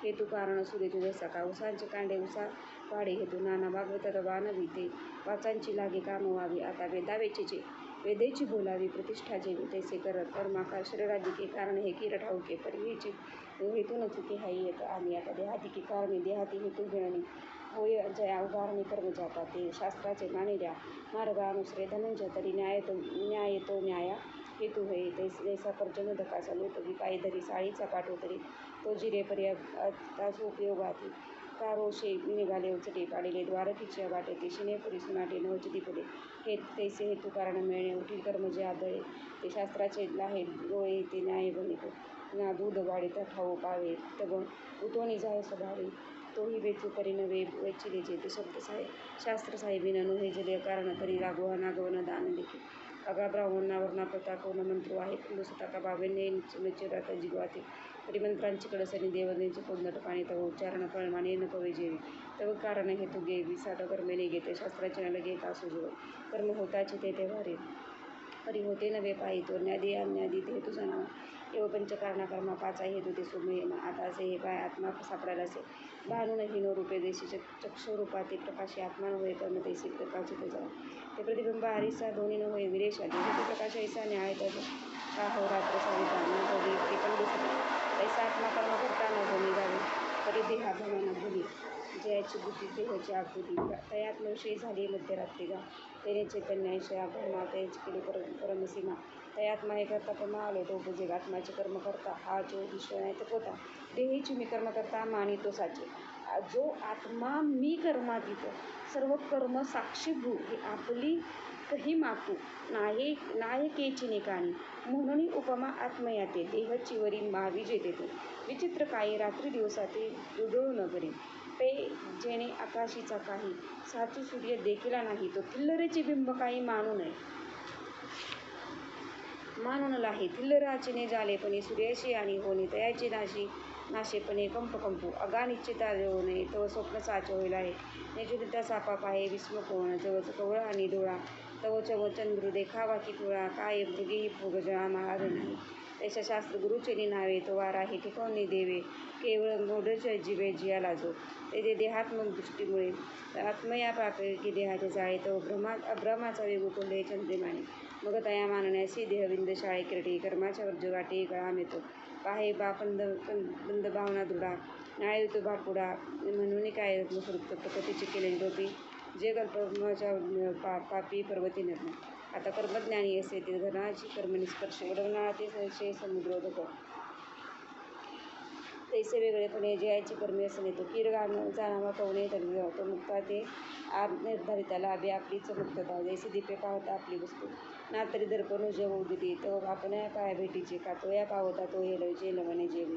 हेतू कारण सूर्य जैसा का उसांचे कांडे उसा वाढे हेतू नाना भागवतात वानवी ते वाचांची लागे काम व्हावी आता वेदावेचे वेदेची बोलावी प्रतिष्ठा जेवी तैसे करत कर्माकार शरीराधिके कारण हे की ठाऊके परिहेचे हेतू न चुके हाई येत आणि आता देहाधिके कारणे देहाती हेतू घेणे होय जया उदाहरणे कर्म जातात ते शास्त्राचे मानिल्या मार्गानुसरे धनंजय तरी न्याय तो न्याया हेतू होय जैसा पर्जन धकाचा लोटवी पायी धरी साळीचा पाठो तरी तो जिरे पर्यास उपयोगाती कारोशे निघाले उचटे पाडिले द्वारकीच्या वाटे ते शिनेपुरी सुनाटे नवचिती पडे हे तैसे हेतू कारण मिळणे उठी कर्म जे आदळे ते शास्त्राचे लाहे डोळे ते न्याय बनितो ना दूध गाडीता ठाऊ पावे तब उतोणी जाय स्वभावे तोही वेचू करी नवे वेचिले जे ते शब्द शास्त्र साहेबीनं नो हे जले कारण तरी राघवा नागवन दान देखील अगा ब्राह्मणा वर्णा प्रता कोण मंत्रो आहे कुंड सुताका बावेने नचिरात जिगवाते तरी मंत्रांची कडसणी देवनेचे कोंदट पाणी तव उच्चारण फळमाने न पवे जेवी तव कारण हेतू गे विसाट कर्मेने घेते शास्त्राचे न घेता असो जीव कर्म होताचे ते तेव्हारे हरी होते नवे पायी तो न्यादी अन्यादी ते हेतू जाणावा एव पंचकारणा कर्मा पाचा हेतू ते सुमे आता असे हे पाय आत्मा सापडायला असे भानून हिनो रूपे देशी चक्षुरूपा ते प्रकाशी आत्मा न होय कर्म तेसी प्रकाशित जावा ते प्रतिबिंब हरिसा दोन्ही न होय विरेशादी हेतू प्रकाश ऐसा न्याय त्याचा का हो रात्र सविता न होई ते पण दिसत ऐसा आत्मा कर्म करता न हो निघावे तरी देहा भ्रमण भुली जयाची बुद्धी देहाची आकृती तयात नवशयी झाली मध्यरात्री गा तेने चैतन्याशया भ्रमा त्याची केली परमसीमा तयात माहे करता पमा आलो तो उपजे आत्माचे कर्म करता हा जो विश्व नाही तो होता देहेची मी कर्म करता मानी तो साचे जो आत्मा मी कर्मातीत सर्व कर्म साक्षीभू ही आपली कही मातू नायकेची निकाणी म्हणून उपमा आत्मयाते देहची वरी मावी जेते विचित्र काही रात्री दिवसाते दुडळू न करी पे जेणे आकाशीचा काही साचू सूर्य देखीला नाही तो थिल्लरेचे बिंब काही मानू नये मानून लाहे थिल्लराचीने झाले पण सूर्याशी आणि होणे तयाची नाशेपणे कंपू अगानिश्चिता येऊ नये तो स्वप्न साच होईल आहे निजुरिता सापा पाहे विस्मक होणं जवळ कवळ आणि डोळा तव चव चंद्र देखावा की पुळा काय मृगेही भोगजळा महाग नाही त्याच्या शास्त्र गुरुचेनी नावे तो वारा हे ठिकाणी देवे केवळ मोढच्या जीवे जियाला जो ते देहात्मक दृष्टीमुळे आत्मया पापे की देहाचे जाळे तो अभ्रमाचा वेगू कोंडे चंद्रिमाने मग तया मानण्यासी देहविंद शाळे किरटी कर्माच्या वर्जगाठी गळाम येतो पाहे बंद भावना दृढा नाळे तो बापुडा म्हणून काय सुरुक्त प्रकृतीची केलेली डोपी जे कल्पमाच्या पापी पर्वती निर्माण आता कर्मज्ञानी असे ते धनाची कर्मनिष्कर्ष उडवणारा ते संशय समुद्रोदक तैसे वेगळेपणे जयाची कर्मे असणे तो कीर जाणावा कवणे तरी तो मुक्ता ते निर्धारिताला व्यापलीच मुक्तता जैसे दीपे पाहता आपली वस्तू ना तरी दर्पण जेव उदिती तो आपण पाया भेटीचे का तो या पावता तो हे जे नवणे जेवी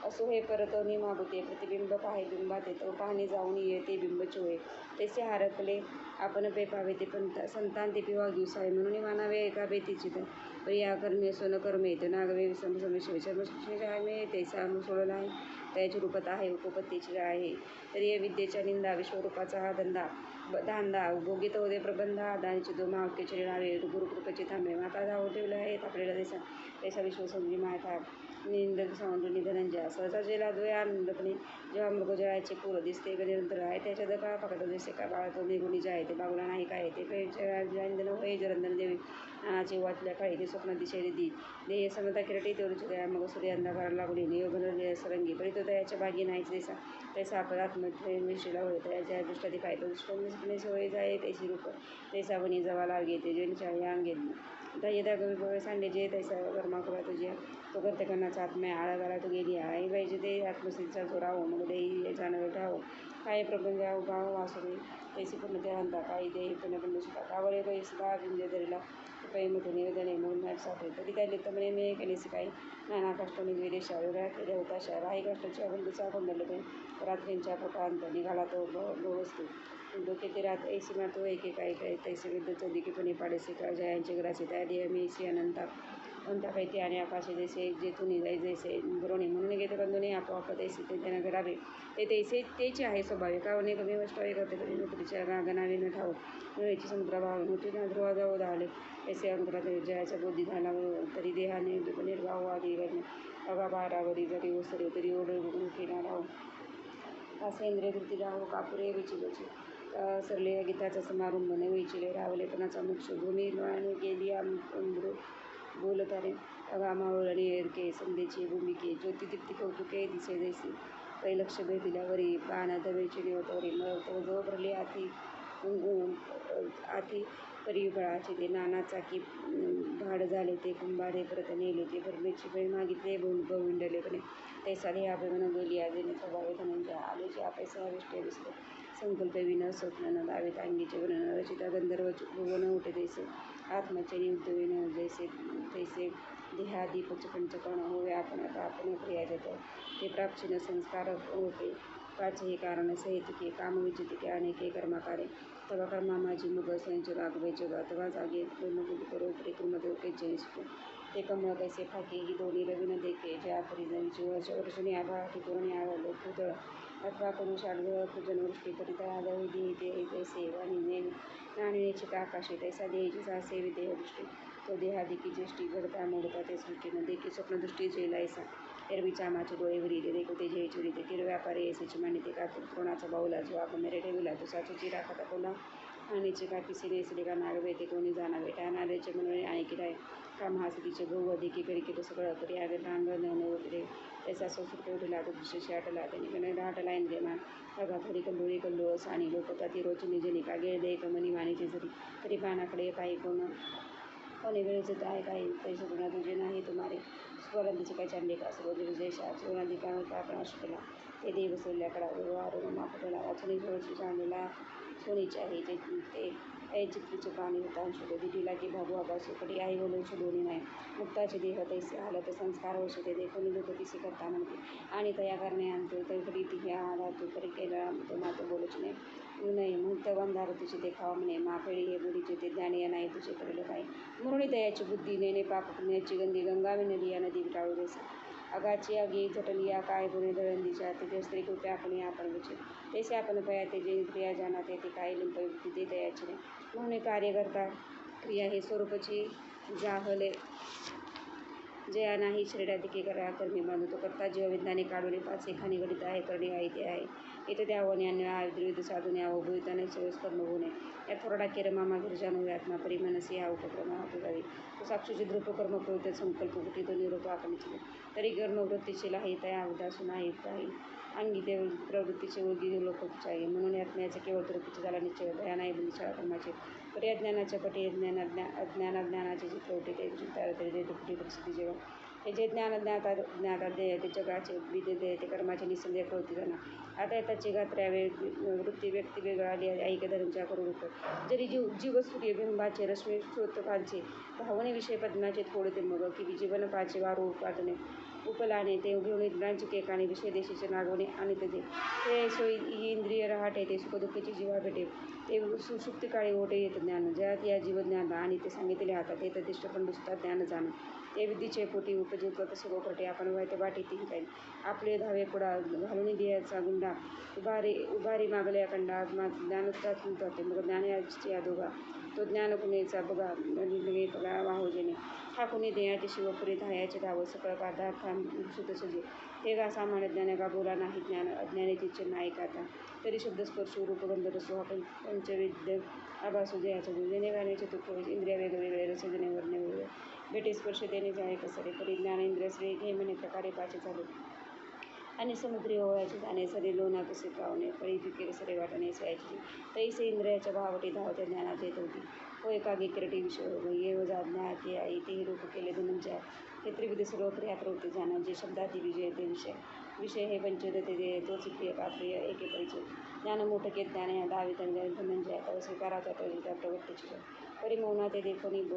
असो हे परत मागुते प्रतिबिंब पाहे बिंबात येतो पाहणे जाऊन येते बिंब चोळे तैसे हारकले आपण पे पावे ते पण संतान ते पिवा दिवसावे म्हणून मानावे एका बेतीची तर या कर्मे सोन कर्मे येतो नागवे समशमे तैसा सोडला आहे त्याची रूपत आहे उपपत्तीची आहे तरी या विद्येच्या निंदा विश्वरूपाचा हा धांदा भोगित होते प्रबंधा दानीचे दो मावकेचे नावे गुरुकृपेचे थांबे माता धाव ठेवले आहेत आपल्याला तैसा विश्वसंजी माता निंदक सौंदर्य धनंजय सहसा जेला द्वय आनंदपणे जेव्हा मृगजळाचे पूर दिसते निरंतर आहे त्याच्या दकाळा पकडतो दिसते का बाळतो निगुणी जे आहे ते बागुला नाही काय ते पेंदन होय जरंदन देवी नानाचे वाचल्या काळी ते स्वप्न दिशे दी देह समता किरटी तेवढीच द्या मग सूर्य अंधाकारा लागली नियोगन सरंगी परी तो दयाच्या बागी नाहीच तैसा तैसा आपण आत्मविषयीला होय तयाच्या दृष्टाती काय तो दृष्टी होय जाय त्याची रूप तैसा वनी जवा लागे ते ज्यांच्या या अंगे दयदा गवी सांडे जे तैसा कर्मा करा तुझे तो कर्तकरणाचा आत्म्या आळा घाला तो गेली आई पाहिजे ते आत्मसिद्धीचा जोरावं मग देही जाणं ठावं काय प्रपंच उभा वासुरी तैसे पूर्ण देवांता काही देही पुण्यबंधू सुद्धा कावळे पैसदा बिंजे दरीला पैमधून निवेदने म्हणून सापडे तरी त्या लितमने मे केलेसे काही नाना कष्टाने विदेशा वेगळ्या केल्या होता राही कष्टाच्या बंधूचा गोंधळ रात्रींच्या प्रकांत निघाला तो वस्तू डोके ते रात ऐसी मारतो एक काही काही तैसे विद्युत दिकीपणे पाडेसे का जयांचे घराचे त्या देह मी सी अनंता कोणता काही ते आणि आकाशे जैसे जेथून जाई जैसे बरोणी म्हणून घेते बंधूने आपोआप तैसे ते त्यांना करावे ते तैसे तेचे आहे स्वाभाविक कावणे कमी वष्टावे करते कधी नोकरीच्या गणावे न ठाऊ नव्याची समुद्राभाव नोटीना ध्रुवा जाऊ धावले ऐसे अंतरात जयाच्या बोधी झाला तरी देहाने निर्वाह आदी करणे अगा बारावरी जरी ओसरे तरी ओढ केला राहू असे इंद्रिय धृती राहू कापुरे विचिलोचे सरले गीताचा समारंभ न विचिले रावलेपणाचा मुक्ष भूमी आणि गेली बोलतारे अगामावळणी एरके संधीची भूमिके ज्योतिदीप्ती कौतुके दिसे जैसे पै लक्ष भेट दिल्यावरी पाना दवेची देवतावरी मग जो भरले आती परिबळाचे ते नाना चाकी भाड झाले ते कुंभारे परत नेले ते भरण्याची वेळ मागितले गोविंडले पण ते साधे आपण गेली आजेने प्रभावे धनंजय आले जे आपैसा विष्टे दिसले संकल्प विन स्वप्न न दावेत अंगीचे वर्णन रचिता गंधर्व भुवन उठे तैसे आत्मचे नियुक्त विन जैसे तैसे देहादीप पंचकर्ण होवे आपण आता आपण क्रिया देतो ते प्राचीन संस्कार होते पाचही कारण सहितके कामविचितिके अनेके कर्माकारे तवा कर्मा माझी मग संच रागवे जगा तवा जागे पूर्ण करो प्रेतमध्ये ओके ते कमळ कैसे फाके ही दोन्ही रवीन देखे ज्या परिजनची वर्षणी आभाळ ठिकून आवडले पुतळ अथवा करू शाडगळ पूजनवृष्टी करिता आदळी देही ते तैसे आणि नाणीची आकाशे तैसा देहाची साहसे विदेहदृष्टी तो देहादिकी ज्येष्ठी घडता मोडता ते सृष्टीनं देखी स्वप्नदृष्टी जेलायसा एरवी चामाचे डोळे विरिले देखो ते जय चिडिते किर व्यापारी ऐसेची मांडिते कातून कोणाचा बाऊला जो आपण मेरे ठेविला तो साचीची राखता कोणा आणीचे कापीसे नेसले का नागवे ते कोणी जाणावे टाणाऱ्याचे म्हणून आणि किराय काम हासतीचे गहू अधिकी करी की तो सगळं करी आगे रांग न वगैरे त्याचा संस्कृत उठला तो दुसरीशी आटला त्याने गणे राहटला इंद्रियमान अगा थोडी कंडोळी कल्लोस आणि लोकता ती रोचनी जनी का गेळ दे कमनी वाणीचे जरी तरी पानाकडे काही कोणी वेळेचे आहे काही पैसे गुणा तुझे नाही तुम्हारे स्वरांतीचे काही चांडले का सर्व विजयशा जीवनाधिकार आपण केला ते देव सल्ल्याकडा व्यवहार मापटला वाचनी जवळची चांदला सोनीचे आहे ते ऐ चित्रीचे पाणी होता शोधे दिटीला की भागू आबासुकडी आई बोलून शोधवली नाही मुक्ताचे देह तैसे हालत संस्कार औषधे देखून लोक तिसे करता म्हणते आणि तया करणे आणतो तरी ती ह्या आधार तरी केला तो मातो बोलूच नाही मुक्त बंधार तुझे देखावा म्हणे माफेळी हे बुडीचे ते ज्ञानी नाही तुझे करेल काही म्हणून दयाची बुद्धी नेणे पाप पुण्याची गंधी गंगावी नदी या नदी विटाळू देसे अगाची आगी झटली या काय गुणे दळंदीच्या ते स्त्री कृपया आपण विचे तैसे आपण पया ते जे क्रिया जाणा ते काय लिंपयुक्ती ते दयाची नाही म्हणून कार्य करता क्रिया हे स्वरूपाची जाहले जया नाही श्रेडाधिके करा कर्मी बांधतो करता जीवविज्ञाने काढून पाच एखाने गणित आहे करणे आहे ते आहे इथे द्यावं अन्य द्विविध साधून यावं भूताने सवस कर्म होणे या थोरडा केरमा मागीर जानू आत्मा परिमानसी हा उपक्रम जावी तो साक्षीचे द्रुपकर्म प्रवृत्त संकल्प कुठे तो निरोप आकणिले तरी कर्मवृत्तीचे लाही तया उदासून आहे काही अंगी ते प्रवृत्तीचे ओळगी लोकच आहे म्हणून आत्म्याचे केवळ तृप्तीचे झाला निश्चय दया नाही बुद्धिशाळा कर्माचे पर या ज्ञानाच्या पटी ज्ञानाचे जे प्रवृत्ती ते चिंता तरी दुःखी परिस्थिती जेव्हा हे जे ज्ञानाध्याय ते जगाचे विद्ये ते कर्माचे निसंदेह प्रवृत्ती जाणा आता त्याची गात्र्या वृत्ती व्यक्ती वेगळा ऐक्य धर्मच्या करू रूप जरी जीव सूर्यबिंबाचे रश्मी स्रोतकांचे भावने विषय पद्माचे थोडे मग की जीवन पाचे वारू उपादने उपलाने ते घेऊन इंद्रांचे केकाने विषय देशाचे नागवणे आणि ते सोयी ही इंद्रिय रहाटे ते सुखदुःखीची जीवा भेटे ते सुसुप्ती काळी ओटे येत ज्ञान जयात या जीवज्ञान आणि ते सांगितले हातात ते तदिष्ट पण दुसतात ज्ञान जाणं ते विधीचे पोटी उपजीव करत सर्व करते आपण वाईट वाटी ती काही आपले धावे पुढा घालून दियाचा गुंडा उभारी मागल्या कंडा ज्ञानोत्तात होते मग ज्ञानाची अधोगा तो ज्ञान कुणेचा बघा लगे बघा वाहोजेने हा कुणी देयाचे शिवपुरी धायाचे धाव सकळ पदार्थ सजे हे गा सामान्य ज्ञान का बोला नाही ज्ञान अज्ञानाची चिन्ह ऐकाता तरी शब्दस्पर्श रूपगंध रसो हा पंचविद्य आभासू जयाचा जेणे गाण्याचे तुक इंद्रिया वेगवेगळे रसजने वर्णे वेगळे भेटे स्पर्श देणे जाणे कसरे परिज्ञान इंद्रिय श्री घे म्हणे प्रकारे पाचे झाले आणि समुद्री ओळ्याचे जाणे सरे लोणा कसे पावणे फळी पिके सरे वाटणे सयाची तैसे इंद्रियाच्या भावटी धावत्या ज्ञानात येत होती होय का गिकरटी विषय ये वजा ज्ञाते आई तेही रूप केले धनंजय हे त्रिविध सर्व क्रिया प्रवृत्ती जाणं, जे शब्दाती विजय ते विषय विषय हे पंचोदते ते तोच प्रिय का प्रिय एके परिचय ज्ञान मोठके ज्ञान या दावी धनंजय तव स्वीकाराचा त्या प्रवृत्तीची परिमौना ते देखोनी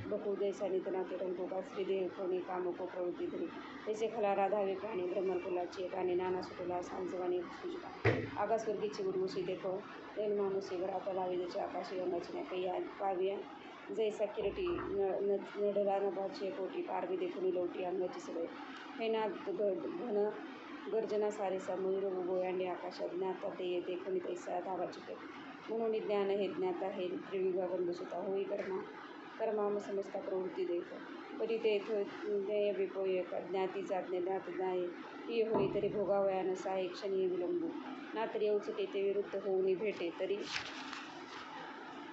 बकू देसा नितना ते रंगोबा श्री देखोनी कामको प्रवृत्ती धरी तैसे खला राधावे प्राणी ब्रह्मकुलाची प्राणी नाना सुटला सांजवानी सुजला आकाशवर्गीची उर्वशी देखो दैन मानुसी घरात लावी त्याची आकाशी रंगाची नाही काही काव्य जैसा किरटी नडला नभाचे पोटी पारवी देखून लवटी अंगाची सवय हे ना घन गर्जना सारेसा मयूर गोयांडी आकाशात ज्ञाता ते देखून तैसा धावाची पेट म्हणून ज्ञान हे ज्ञाता हे त्रिविगा बंधुसुता होई कर्माम समजता प्रवृत्ती देख कधी ते ध्येय विपोय ज्ञातीचा ज्ञात नाही ती होई तरी भोगावया नसा एक क्षणी विलंबू ना तरी अवचटे ते विरुद्ध होऊन भेटे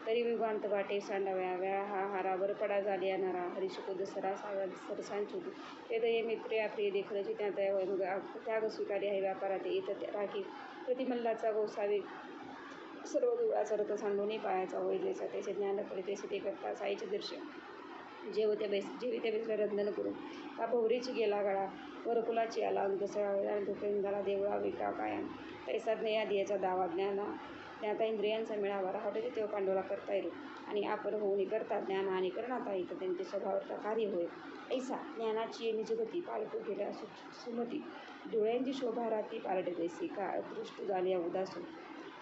तरी विभांत वाटे सांडाव्या वेळा हा हारावर पडा झाली येणारा हरिशुकुद सरा सरसांचुद ते दये मित्र या प्रिय देखलची त्याग स्वीकारी आहे व्यापारात येत राखी प्रतिमल्लाचा गोसावी सर्व दुराचा रथ सांडून पायाचा होय जैसा त्याचे ज्ञान पडे तैसे ते करता साईचे दर्शन जेव त्या बेसला रंधन करून का भोवरीची गेला गळा वरकुलाची आला अंधुकेंदाला देवळा विका कायम तैसा ज्ञेयादियाचा दावा ज्ञाता इंद्रियांचा मेळावा राहते तेव्हा पांडवला करता येईल आणि आपण होऊन करता ज्ञान आणि करणाता येतं त्यांचे स्वभावाचा कार्य होय ऐसा ज्ञानाची निजगती पालटू गेल्या सुमती डोळ्यांची शोभा राहती पालटे तैसी का दृष्ट झाल्या उदासू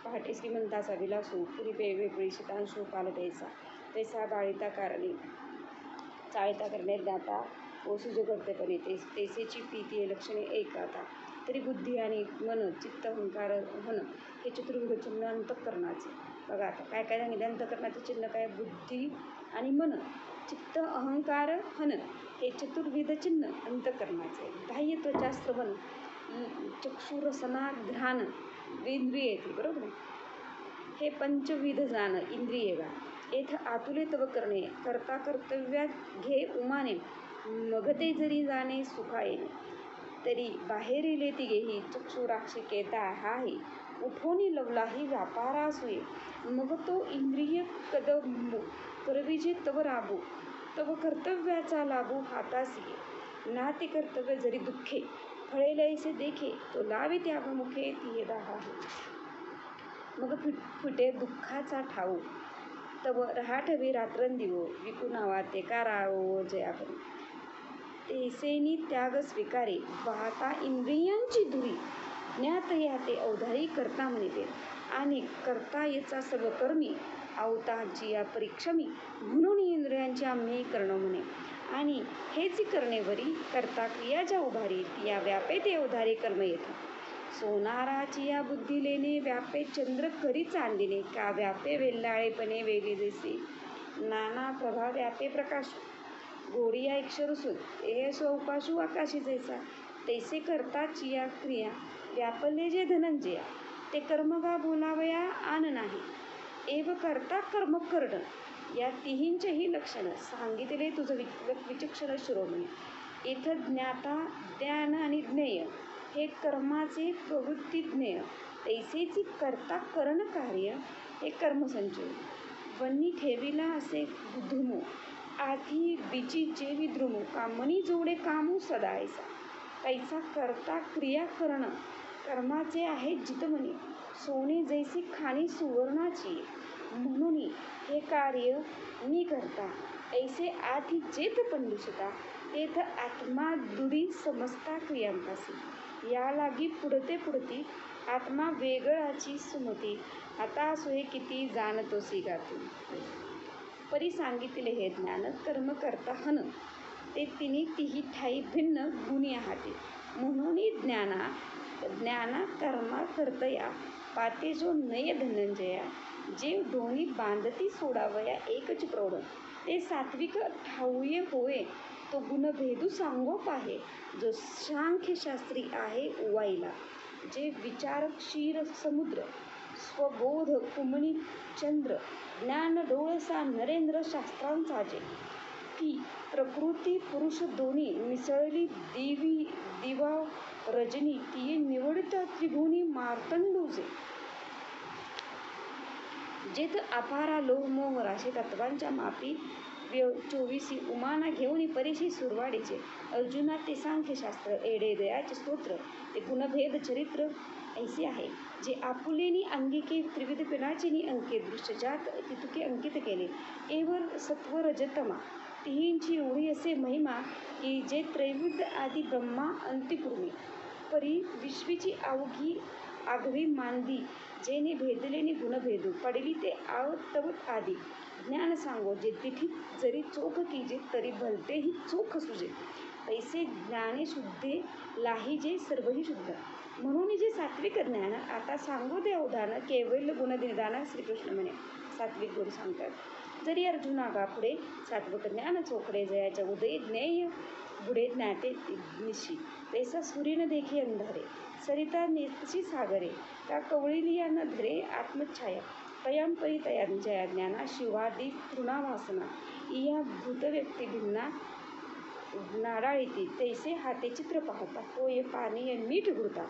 पहाटे श्रीमंताचा विलासू पुरी वेगवेगळी शितांशू पालटायचा तैसा चाळीता करणे ज्ञाता व सुजगर्तेपणे तैसेची प्रीती लक्षणे एक आता तरी बुद्धी आणि मन चित्त अहंकार होणं हे चतुर्विध चिन्ह अंतःकरणाचे बघा आता काय काय सांगितलं अंतःकरणाचे चिन्ह काय बुद्धी आणि मन चित्त अहंकार हन हे चतुर्विध चिन्ह अंतःकरणाचे बाह्य त्वचा श्रवण चक्षुरसना घ्राण इंद्रिय येते बरोबर आहे हे पंचविध जाणं इंद्रिय गा येथ आतुले तव करणे करता कर्तव्यात घे उमाने मगते जरी जाणे सुखा येणे तरी बाहेरीले तिघेही चक्षुराक्षी केता हाही उठोनी लवलाही व्यापारासुये मग तो इंद्रिय कदमू करविजे तव राबू तव कर्तव्याचा लाभू हातासी ना ते कर्तव्य जरी दुःखे फळेलैसे देखे तो लावे त्यागमुखे ती दाहा मग फुटे दुःखाचा ठाऊ तव रहाटवे रात्रंदिवो विकुनावा ते कारावो जया करू तेसेनी त्याग स्वीकारे वाहता इंद्रियांची धुरी ज्ञात या ते अवधारी करता म्हणते आणि करता याचा सर्व कर्मी अवताची या परिक्षमी म्हणून इंद्रियांची आम्ही करणं म्हणे आणि हेच करणेवरी करता क्रिया ज्या उभारी या व्यापे ते अवधारी कर्म येतात सोनाराची या बुद्धी लेणे व्यापे चंद्र करी चांदिने का व्यापे वेल्लाळेपणे वेगळे जैसे नाना प्रभा व्यापे प्रकाश गोडिया अक्षरसूत हे स्वपाशू आकाशी जैसा तैसे करताची या क्रिया व्यापले जे धनंजया ते कर्मगा बोलावया आन नाही एव करता कर्म करणं या तिहींचेही लक्षणं सांगितले तुझं विचक्षण शिरोमणी इथं ज्ञाता ज्ञान आणि ज्ञेय हे कर्माचे प्रवृत्ती ज्ञेय तैसेची करता करण कार्य हे कर्मसंचय वन्नी ठेविला असे बुद्धुमू आधी बीचीचे विद्रुमू कामनी जोडे कामू सदायचा तैसा करता क्रिया करणं कर्माचे आहे जितमनी सोने जैसी खाणी सुवर्णाची म्हणून हे कार्य मी करता ऐसे आधी जेथ पंडुसता तेथ आत्मा दुडी समजता क्रियांपासी या लागी पुढते आत्मा वेगळाची सुमती आता सोय किती जाणतोसी गाती परी सांगितले हे ज्ञान कर्म करता हन ते तिने तिही ठाई भिन्न गुणी आहाते म्हणून ज्ञाना कर्मा करतया पाते जो नय धनंजया जे दोन्ही बांधती सोडावया एकच प्रौढ ते सात्विक ठाऊये होय तो गुणभेदू सांगोप आहे जो सांख्यशास्त्री आहे उवाईला जे विचार क्षीर समुद्र स्वबोध कुमणी चंद्र ज्ञान डोळसा नरेंद्र शास्त्रांचा जे ती प्रकृती पुरुष दोन्ही मिसळली दिवा रजनी ती निवडता त्रिगुणी मार्तंडूजे जेथ अपारा लोह मोह राशी तत्वांच्या मापी 24 उमाना घेऊन परीक्षे सुरवाडीचे अर्जुना ते सांख्यशास्त्र एडे दयाचे स्तोत्र ते गुणभेद चरित्र ऐसे आहे जे आपुलेनी अंगिके त्रिविध पिणाचे अंकित दृष्टजात तितुके अंकित केले एवर सत्व रजतमा तिहींची एवढी असे महिमा की जे त्रैविध आदी ब्रह्मा अंतिपूर्वी परी विश्वीची अवघी आगवी मांदी जेने भेदलेनी गुणभेदू पडली ते आवतवत आदी ज्ञान सांगो जे तिठीत जरी चोख कीजे तरी भलतेही चोख सुजे तैसे ज्ञाने शुद्धे लाहीजे सर्वही शुद्ध म्हणून जे सात्विक ज्ञान आता सांगू दे अवधान केवळ गुणनिदान श्रीकृष्ण म्हणे सात्विक गुरु सांगतात जरी अर्जुनागा पुढे सात्विक ज्ञान चोखडे जयाच्या उदय ज्ञेय बुडे ज्ञाते निशी तैसा सूर्यन देखी अंधारे सरिता नेतशी सागरे का कवळीलिया न धरे आत्मछाया तयांपरी तया जया ज्ञाना शिवादी तृणावासना इया भूतव्यक्ती भिन्ना नाडाळीती तैसे हाते चित्र पाहता होय पाणी मीठ घुरता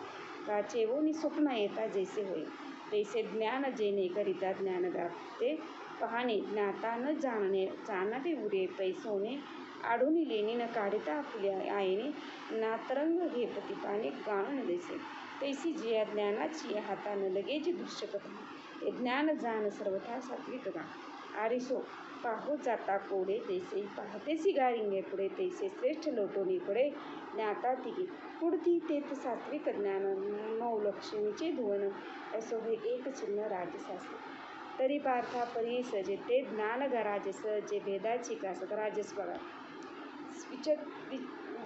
का चेवोनी स्वप्न येता जैसे होय तैसे ज्ञान जेणे करिता ज्ञानदाते पहाणे ज्ञाता न जाणणे जाणते उरे पैसोने आढून लेणी न काढता आपल्या आईने नातरंग घे पतिपाने गाणन देसे तैसी जिया ज्ञानाची हातानं लगेच दृश्य कथा ते ज्ञान जाण सर्वथा सात्विकता आरिसो पाहो जाता कोडे तैसे पाहतेसी गारिंगे पुढे तैसे श्रेष्ठ लोटोनी पुढे ज्ञाता तिघे पुढती तेत सात्विक ज्ञान मौलक्ष्मीचे धुवन असो हे एक चिन्ह राजसासे तरी पार्था परीस जे ते ज्ञान राजस जे भेदाची कासत राजस बघा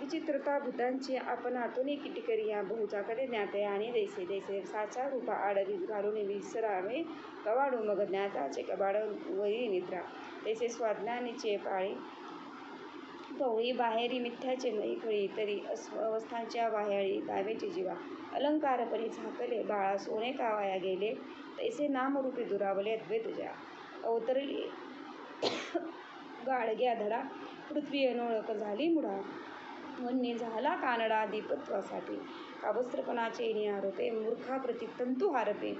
विचित्रता भूतांची आपण आतून किटिकरी या बहुचाकडे ज्ञाते आणि दैसे दैसे साचा रूपा आडवी घालून विसरावे कवाडू मग ज्ञाताचे कबाड वरी निद्रा तैसे स्वाज्ञानीचे पाळी कवळी बाहेरी मिथ्याचे मई खळी तरी अवस्थांच्या बाह्याळी दावेची जीवा अलंकारपरी झाकले बाळा सोने कावाया गेले तैसे नामरूपी दुरावले अद्वैत ज्या अवतरली गाडग्या धडा पृथ्वी अनोळख झाली मुढा वन्य झाला कानडा दीपत्वासाठी का वस्त्रपणाचे आरोपे मूर्खाप्रती तंतू हारपे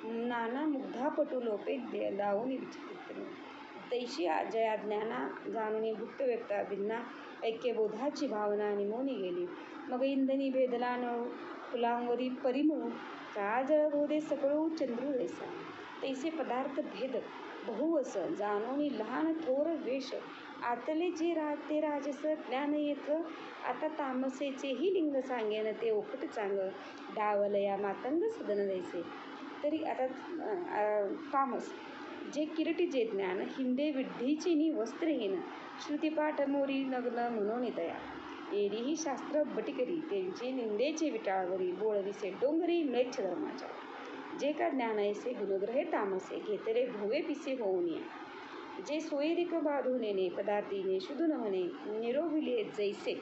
नाना मुग्धापटू लोपे दावून विचित्र तैशी जया ज्ञाना जाणून भुक्त व्यक्ता भिन्ना ऐक्यबोधाची भावना निमोनी गेली मग इंधनी भेदला नळू फुलांवरी परिमळू का जळबोधे सकळू चंद्रू रेसा तैसे पदार्थ भेद बहुवस जाणून लहान थोर वेश आतले जे ते राजस ज्ञान येत आता तामसेचेही लिंग सांगेन ते ओखट चांग डावलया मातंग सदन दैसे तरी आता तामस जे किरटी जे ज्ञान हिंदे विड्ढीची वस्त्रहीन श्रुतिपाठ मोरी नग्न म्हणून तया एरीही शास्त्र बटिकरी त्यांची निंदेचे विटाळवरी बोळविसे डोंगरी म्लेच्छ धर्माच्या जे का ज्ञान ऐसे गुणग्रहे तामसे घेतले भोगे पिसे होऊन जे सोयरिक बाधूनेने पदार्थीने शुद्धून म्हणे निरोविले जैसे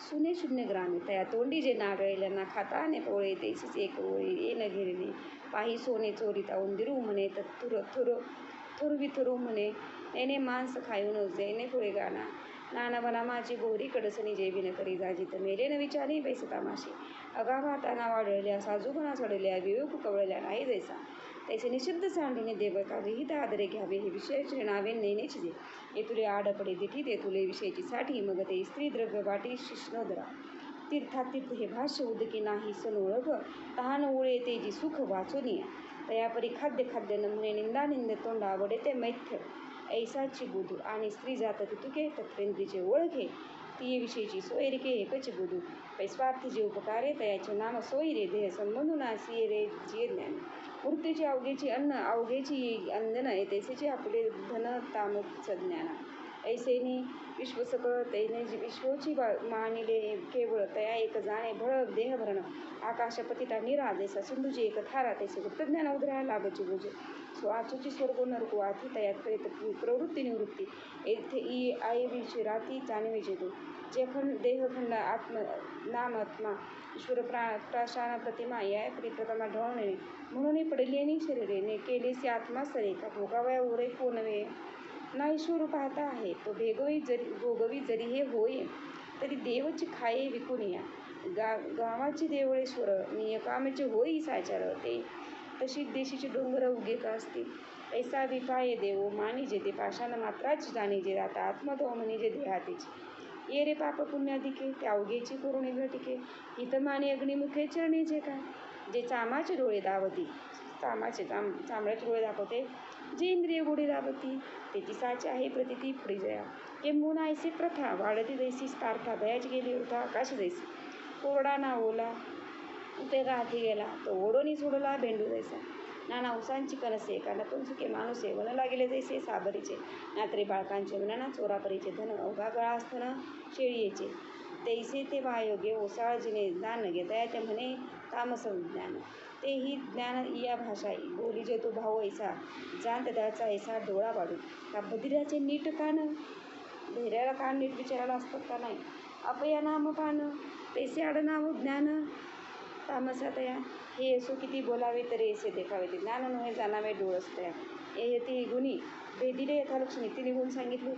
सुने शून्य ग्रामे तया तोंडी जे नागळेल्या ना खाताने पोळे तैसीच एक ओळी येन घेरणे पाही सोने चोरीता उंदिरू म्हणे थुर थुर थुरविथुरू म्हणे येणे मांस खायून जेने पुढे गाणा नाना माझी गोरी कडसणी जेविन करी जाजीत मेले न विचारी बैस तामाशी अगाभाताना वाढल्या साजूपणा चढल्या विवेक कवळल्या नाही जैसा तैसे निषिद्ध सांडून देवता विहित आदरे घ्यावे हे विषयाचे नावे नेनेची दे येतुले आडपडे दिठी ते तुले विषयाची साठी मग ते स्त्री द्रव्य वाटी शिष्णोदरा तीर्थातीर्थ हे भाष्य उदकी नाही सनोळख तहान ओळे ते जी सुख वाचुनिया तयापरी खाद्य न म्हणे निंदा निंद तोंड आवडे ते मैथ्य ऐसाची बुधू आणि स्त्री जात तितुके तत्वेंद्रीचे ओळखे ती विषयीची सोयरिके एकच बुधू पैस्वार्थी जे उपकारे तयाचे नाम सोयरे देह संबंधुनासी रे जे ज्ञान मूर्तीची अवघेची अन्न अवघेची अंजन तैसेचे आपले धन तामच ज्ञाना ऐसेनी विश्वसकळ तैने विश्वची मानिले केवळ तया एक जाणे भळ देह भरण आकाशपतिता निरा जैसा सिंधूची एक थारा तैसे गुप्तज्ञान उधरायला लागची बुजे स्वाचूची स्वर्गो नरको आधी तयात प्रेत प्रवृत्ती निवृत्ती येथे ई आयवीची राती जाणवेचे तू जे खंड देहखंड नामात्मा ईश्वर प्राशाना प्रतिमा या प्रथमा ढवणे म्हणून पडलेनी शरीरेने केलेसी आत्मा सरे का भोगावया उरे को नव्हे ना ईश्वर पाहता आहे तो भोगवी जरी हे होय तरी देवची खाये विकून या गावाची देवळेश्वर नियकामेचे होई साचार ते तशी देशीचे डोंगर उगे का असतील तैसा विपाये देवो मानी जेते पाषाण मात्राच जाणी जे आता आत्मतो म्हणे जे देहातीच ये रे पाप पुण्य अधिके त्या अवघेची करुणी घटिके हितमाने अग्निमुखे चरणी जे काय जे चामाचे डोळे दावती चामड्याचे डोळे दाखवते जे इंद्रिय गोडी दावती त्याची साची आहे प्रतिती पुढे जया किंबहुना ऐसी प्रथा वाढती जैसी स्पार्था दयाची गेली वृथा आकाश जैसी कोरडा ना ओला उपयोगा हाती गेला तो ओढोनी सोडला भेंडू जैसा नाना उसांची कणसे कानातून सुके माणूसे वनला गेले जैसे साबरीचे नात्रे बाळकांचे वनाना चोरापरीचे धन अवघा गळा असताना शेळीचे तैसे ते वायोगे ओसाळजिने ज्ञान घेता ते म्हणे तामस ज्ञान तेही ज्ञान या भाषा बोली जे तो भाऊ ऐसा जाण त्याचा ऐसा डोळा पाडू का बधिराचे नीट कान धैर्याला कान नीट विचारायला असतात का नाही अपया नाम पान तैसे आडनाव ज्ञान तामसातया हे येसो किती बोलावे तरी ऐसे देखावे ते ज्ञान नव्हे जाणावे डोळसतया हे ती गुणी भेदिले यथालक्ष्मी तिने गुण सांगितले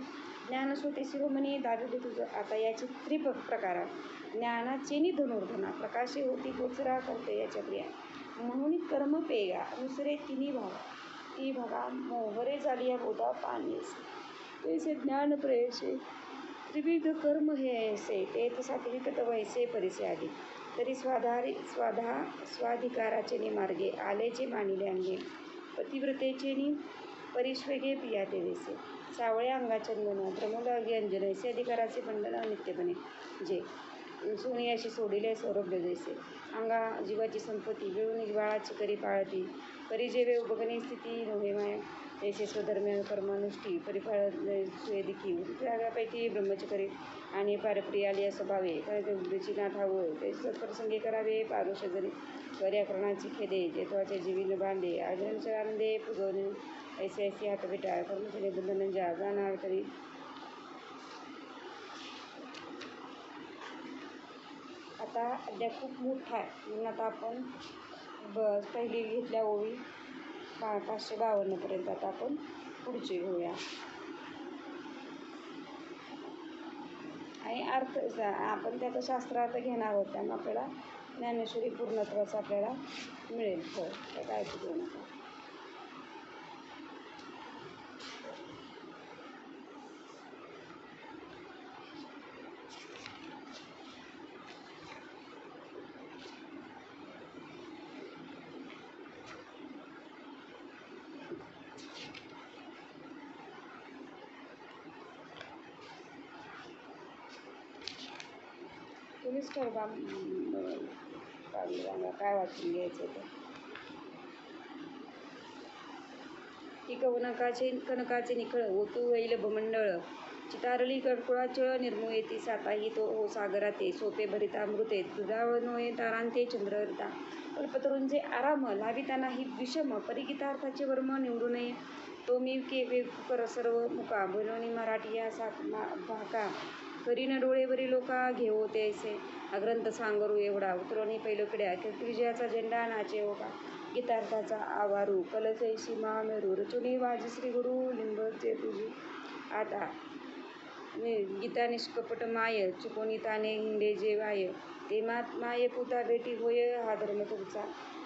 ज्ञान सोते शिरोमणी दाविले तुझं आता याची प्रकार ज्ञानाचेनी धनुर्धना प्रकाशे होती गोचरा करते याच्या क्रिया म्हणून कर्म पेगा दुसरे तिन्ही भाग ती भागा मोहरे झाली या बोधा पाणी तैसे ज्ञान प्रयसे त्रिविध कर्म हे ऐसे ते सात्विकत वैसे परिसे आधी तरी स्वाधिकाराचे मार्गे आलेचे मानिले अंगे पतिव्रतेचे परिश्वेगे पिया देवेसे सावळ्या अंगाचंदन प्रमोलागी अंजन ऐसे अधिकाराचे बंधन नित्यपणे जे सोनियाशी सोडिले सौरभ्य जैसे अंगा जीवाची संपत्ती मिळून बाळाची करी पाळती करी जेवे उपगणी स्थिती नव्हे माया तैसे स्वधर्म्य कर्मानुष्ठी परिफळ स्वेदिकी त्यागापैकी ब्रह्मचकरी आणि पारप्रियालिया स्वभावे बुद्धीची नाथावळ ते सत्प्रसंगी करावे पारुष जरी पर्याकरणाची खेदे जेत्वाचे जीवीन बांधे आजनच्या आनंदे पुगवणे ऐसे ऐसे हात बेटा कर्मचारी बंधनंजा जाणार तरी आता अद्याप खूप मोठा आहे म्हणून आता आपण पहिली घेतल्या ओळी 552 आता आपण पुढची घेऊया आणि अर्थ आपण त्याचा शास्त्रार्थ घेणार आहोत त्यामुळे आपल्याला ज्ञानेश्वरी पूर्णत्वाचा आपल्याला मिळेल तर काय घेऊ नका तुम्हीच ठरवा काय वाचून घ्यायचं ते कनकाचे निखळ ओतू वैल भमंडळ चितारली कर्कुळाचळ निर्मुयेती साताही तो हो सागराते सोपे भरिता अमृते दुधावळ नोये तारांते चंद्रहरिता कल्पतरूंचे आराम लाविताना ही विषम परिगीतार्थाचे वर्म निवडू नये तो मी के कर सर्व मुका बनवणी मराठी या भाका करीन डोळेवरी लोका घेऊ ते ऐसे अग्रंथ सांगरू एवढा उतरवणी पैलोकड्या कीर्तिविजयाचा झेंडा नाचे होका गीतार्थाचा आवारू कलसैशी महामेरू रचुनी वाजी श्री गुरु लिंबचे तुझी आता गीता निष्कपट माय चुकोनिताने हिंडे जे वाय ते माये पुता भेटी होय हा धर्म तुमचा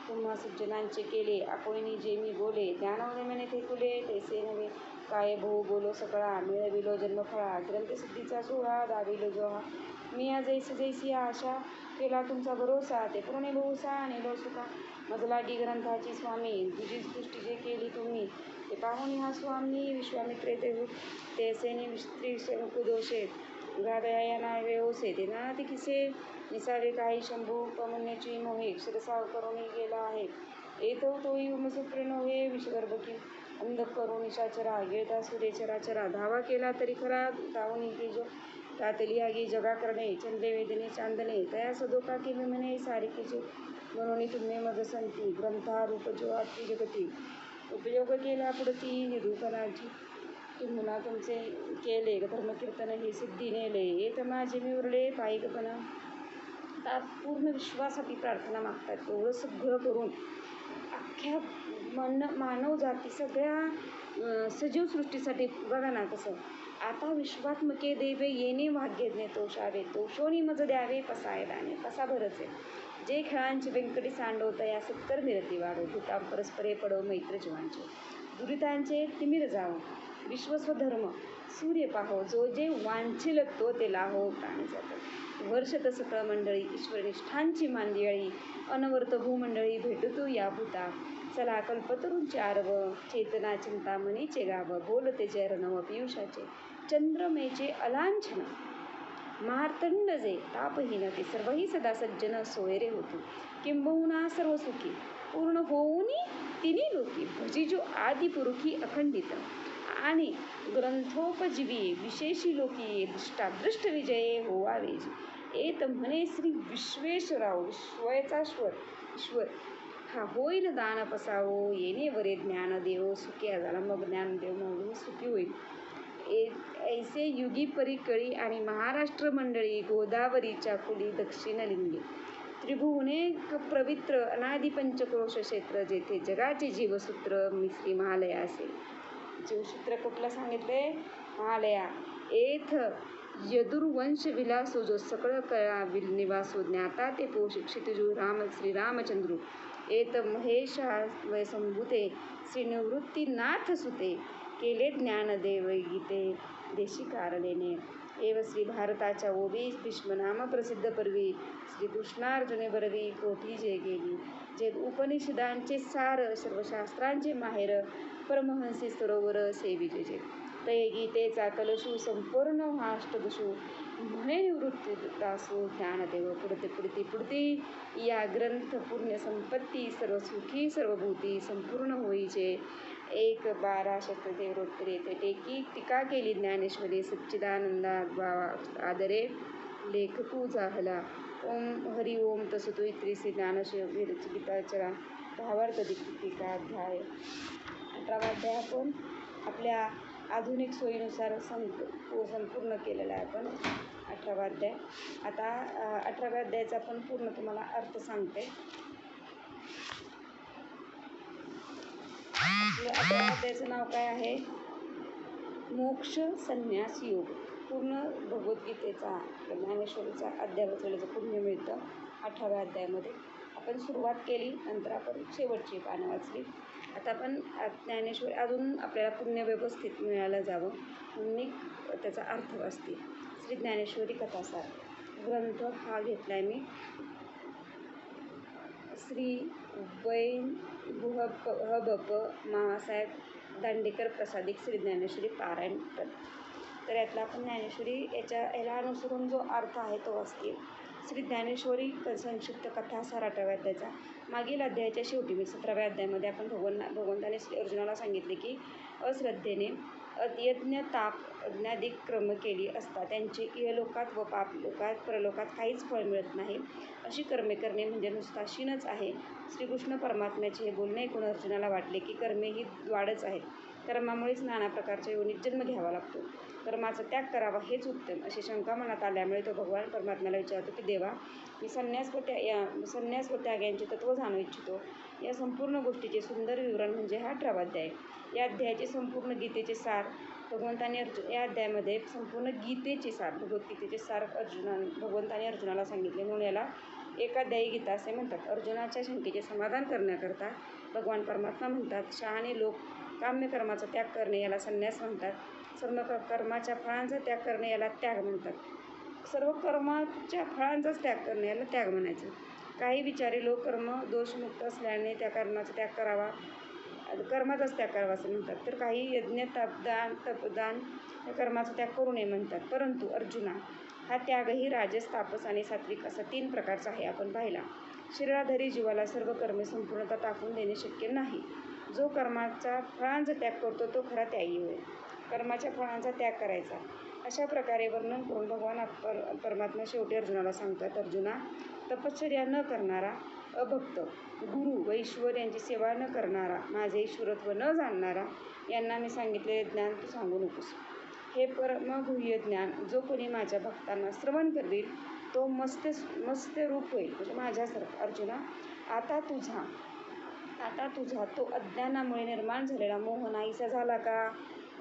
तुम्हा सज्जनांचे केले आकोणी जे मी बोले ज्ञानवणे म्हणे ते कुले तैसे नव्हे काय भाऊ बोलो सकळा मिळविलो जन्मफळा ग्रंथसिद्धीचा सोहळा दाविलो जोहा मी या जैसी आशा केला तुमचा भरोसा ते पूर्ण भरोसा आणि लो सुखा मजलागी ग्रंथाची स्वामी तुझी दृष्टी जे केली तुम्ही ते पाहुणी हा स्वामी विश्वामित्रे ते सेने स्त्री कुदोषे गादया या नावे ओसे ते नाना ते किसे निसावे काही शंभू कमण्याची मोहे शिरसाव करून गेला आहे येतो तोही उमसूत्रे नव्हे विषगर्भ की अंध करो निशाचरा गिळता सूर्यचराचरा धावा केला तरी खरा धावून की जो तातली आगी जगा करणे चंद्रे वेदने चांदणे तया सदोका केली म्हणे सारिकेचे म्हणून तुम्ही मज संती ग्रंथा रूप जो आती जगती उपयोग केला पुढती निरूपणाची तुम्हाला तुमचे केले धर्मकीर्तन हे सिद्धी नेले येत माझे मी उरले पायिकपणा आता पूर्ण विश्वासाठी प्रार्थना मागतात एवढं सगळं करून अख्ख्या मानव जाती सगळ्या सजीव सृष्टीसाठी बघा ना कसं आता विश्वात्मके देवे येणे भाग्यज्ञे तोषावे तोषोनी मज द्यावे पसाय दाणे कसा भरच आहे जे खेळांचे व्यंकटी सांडवत या सत्तर मिरती वाढो भूता परस्परे पडो मैत्र जीवांचे दुरितांचे तिमिर जावो, विश्वस्वधर्म सूर्य पाहो, जो जे वांछिल तो ते लाहो. प्राणी जातात वर्षत सकळ मंडळी, ईश्वरनिष्ठांची मांदियाळी, अनवर्त भूमंडळी भेटतो या भूता. चला कल्पतरूंचे आरव, चेतना चिंतामणीचे गाव, बोलते जयर्णव पियुषाचे, चंद्रमेचे अलांछन. मार्तंड जे तापहीन, ते सर्वही सदा सज्जन सोयरे होती. किंबहुना सर्व सुखी पूर्ण होऊनी तिन्ही लोकी, भजिजो आदि पुरुषी अखंडित. आणि ग्रंथोपजीवी विशेषी लोकी, दृष्टादृष्ट विजये होवावेजी. एत म्हणे श्री विश्वेश्वराव, विश्वचा ईश्वर हा होईल दान पसावो, येणे वरे ज्ञानदेव सुखी झाला. मग ज्ञानदेव म्हणून सुखी होईल. ऐसे युगी परिकळी आणि महाराष्ट्र मंडळी, गोदावरीच्या कुली दक्षिण लिंगी, त्रिभुवने पवित्र अनादि पंचक्रोश क्षेत्र, जेथे जगाचे जीवसूत्र श्री महालया असेल. जीवसूत्र कुठलं सांगितले? महालया. एथ यदुर्वंश विलासो, जो सकळ कळा निवासो, ज्ञाता ते पोषी क्षितिजो श्रीरामचंद्रू. एत महेशा वयसंभूते, श्री निवृत्तीनाथ सुते, केले ज्ञानदेव गीते देशी कारलेने. एव श्री भारताच्या ओबी भीष्मनाम प्रसिद्ध पर्वी, श्रीकृष्णार्जुने बरवी कोठी जे गेली. जे उपनिषदांचे सार, सर्वशास्त्रांचे माहेर, परमहंसी सरोवर सेविजे जे. तये गीतेचा कलशू, संपूर्ण अष्टदशू, म्हणे निवृत्तीदासो ज्ञानदेव. पुढती या ग्रंथ पुण्य संपत्ती, सर्व सुखी सर्वभूती संपूर्ण होईचे. 1-12 देवरोत्तरे ते टेकी टीका केली ज्ञानेश्वरी, सच्चिदानंदा आदरे लेखकू जाहला. ओम हरि ओम तसतो. इत्रिसी ज्ञानशिव गीताचरा भावार्थ दीपिका अध्याय 18वा अध्याय आपण आपल्या आधुनिक सोयीनुसार संपूर्ण केलेला आहे. आपण 18वा अध्याय. आता 18व्या अध्यायाचा आपण पूर्ण तुम्हाला अर्थ सांगते. 18व्या अध्यायाचं नाव काय आहे? मोक्ष संन्यास योग. पूर्ण भगवद्गीतेचा ज्ञानेश्वरीचा अध्याय वाचल्याचं पुण्य मिळतं 18व्या अध्यायामध्ये. आपण सुरुवात केली, नंतर आपण शेवटची पानं वाचली. आता आपण ज्ञानेश्वरी अजून आपल्याला पुण्य व्यवस्थित मिळालं जावं म्हणून मी त्याचा अर्थ वाचते. श्री ज्ञानेश्वरी कथासार ग्रंथ हा घेतला आहे मी श्री वैभव मासाहेब दांडेकर प्रसादिक श्री ज्ञानेश्वरी पारायण. तर यातला आपण ज्ञानेश्वरी याला अनुसरून जो अर्थ आहे तो वाचते. श्री ज्ञानेश्वरी संक्षिप्त कथासार 18व्या अध्यायाचा. मागील अध्यायाच्या शेवटी मी 17व्या अध्यायामध्ये आपण भगवंताने श्री अर्जुनाला सांगितले की अश्रद्धेने यज्ञ ताप अज्ञादिक कर्म केली असता त्यांचे इहलोकात व पापलोकात परलोकात काहीच फळ मिळत नाही. अशी कर्मे करणे म्हणजे नुसता शीनच आहे. श्रीकृष्ण परमात्म्याचे हे बोलणे ऐकून अर्जुनाला वाटले की कर्मे ही द्वाडच आहेत. कर्मामुळेच नाना प्रकारच्या योनीत जन्म घ्यावा लागतो. कर्माचा त्याग करावा हेच उत्तम, अशी शंका मनात आल्यामुळे तो भगवान परमात्म्याला विचारतो की देवा, मी संन्यास व त्याग यांचे तत्त्व जाणू इच्छितो. या संपूर्ण गोष्टीचे सुंदर विवरण म्हणजे हा 18वा अध्याय. या अध्यायाचे संपूर्ण गीतेचे सार भगवंताने या अध्यायामध्ये संपूर्ण गीतेचे सार भगवद्गीतेचे सार भगवंताने अर्जुनाला सांगितले म्हणून याला एकाध्यायी गीता असे म्हणतात. अर्जुनाच्या शंकेचे समाधान करण्याकरता भगवान परमात्मा म्हणतात, शहाणे लोक काम्य कर्माचा त्याग करणे याला संन्यास म्हणतात. सर्व कर्माच्या फळांचा त्याग करणे याला त्याग म्हणतात. सर्व कर्माच्या फळांचाच त्याग करणे याला त्याग म्हणायचं. काही विचारी लोक कर्म दोषमुक्त असल्याने त्या कर्माचा त्याग करावा कर्माचाच त्याग करावा असं म्हणतात. तर काही यज्ञ तपदान या कर्माचा त्याग करू नये म्हणतात. परंतु अर्जुना, हा त्यागही राजस तापस आणि सात्विक असा 3 प्रकारचा आहे. आपण पाहिला. शरीराधारी जीवाला सर्व कर्मे संपूर्णतः टाकून देणे शक्य नाही. जो कर्माचा फळांचा त्याग करतो तो खरा त्यागी होय. कर्माच्या फळांचा त्याग करायचा अशा प्रकारे वर्णन करून भगवान परमात्मा शेवटी अर्जुनाला सांगतात, अर्जुना, तपश्चर्या न करणारा, अभक्त, गुरु व ईश्वर यांची सेवा न करणारा, माझे ईश्वरत्व न जाणणारा यांना मी सांगितलेले ज्ञान तू सांगू नकोस. हे परमगुह्य ज्ञान जो कोणी माझ्या भक्तांना श्रवण करील तो मस्त रूप होईल, म्हणजे माझ्यासारखा. अर्जुना, आता तुझा तो अज्ञानामुळे निर्माण झालेला मोह नाहीसा झाला का?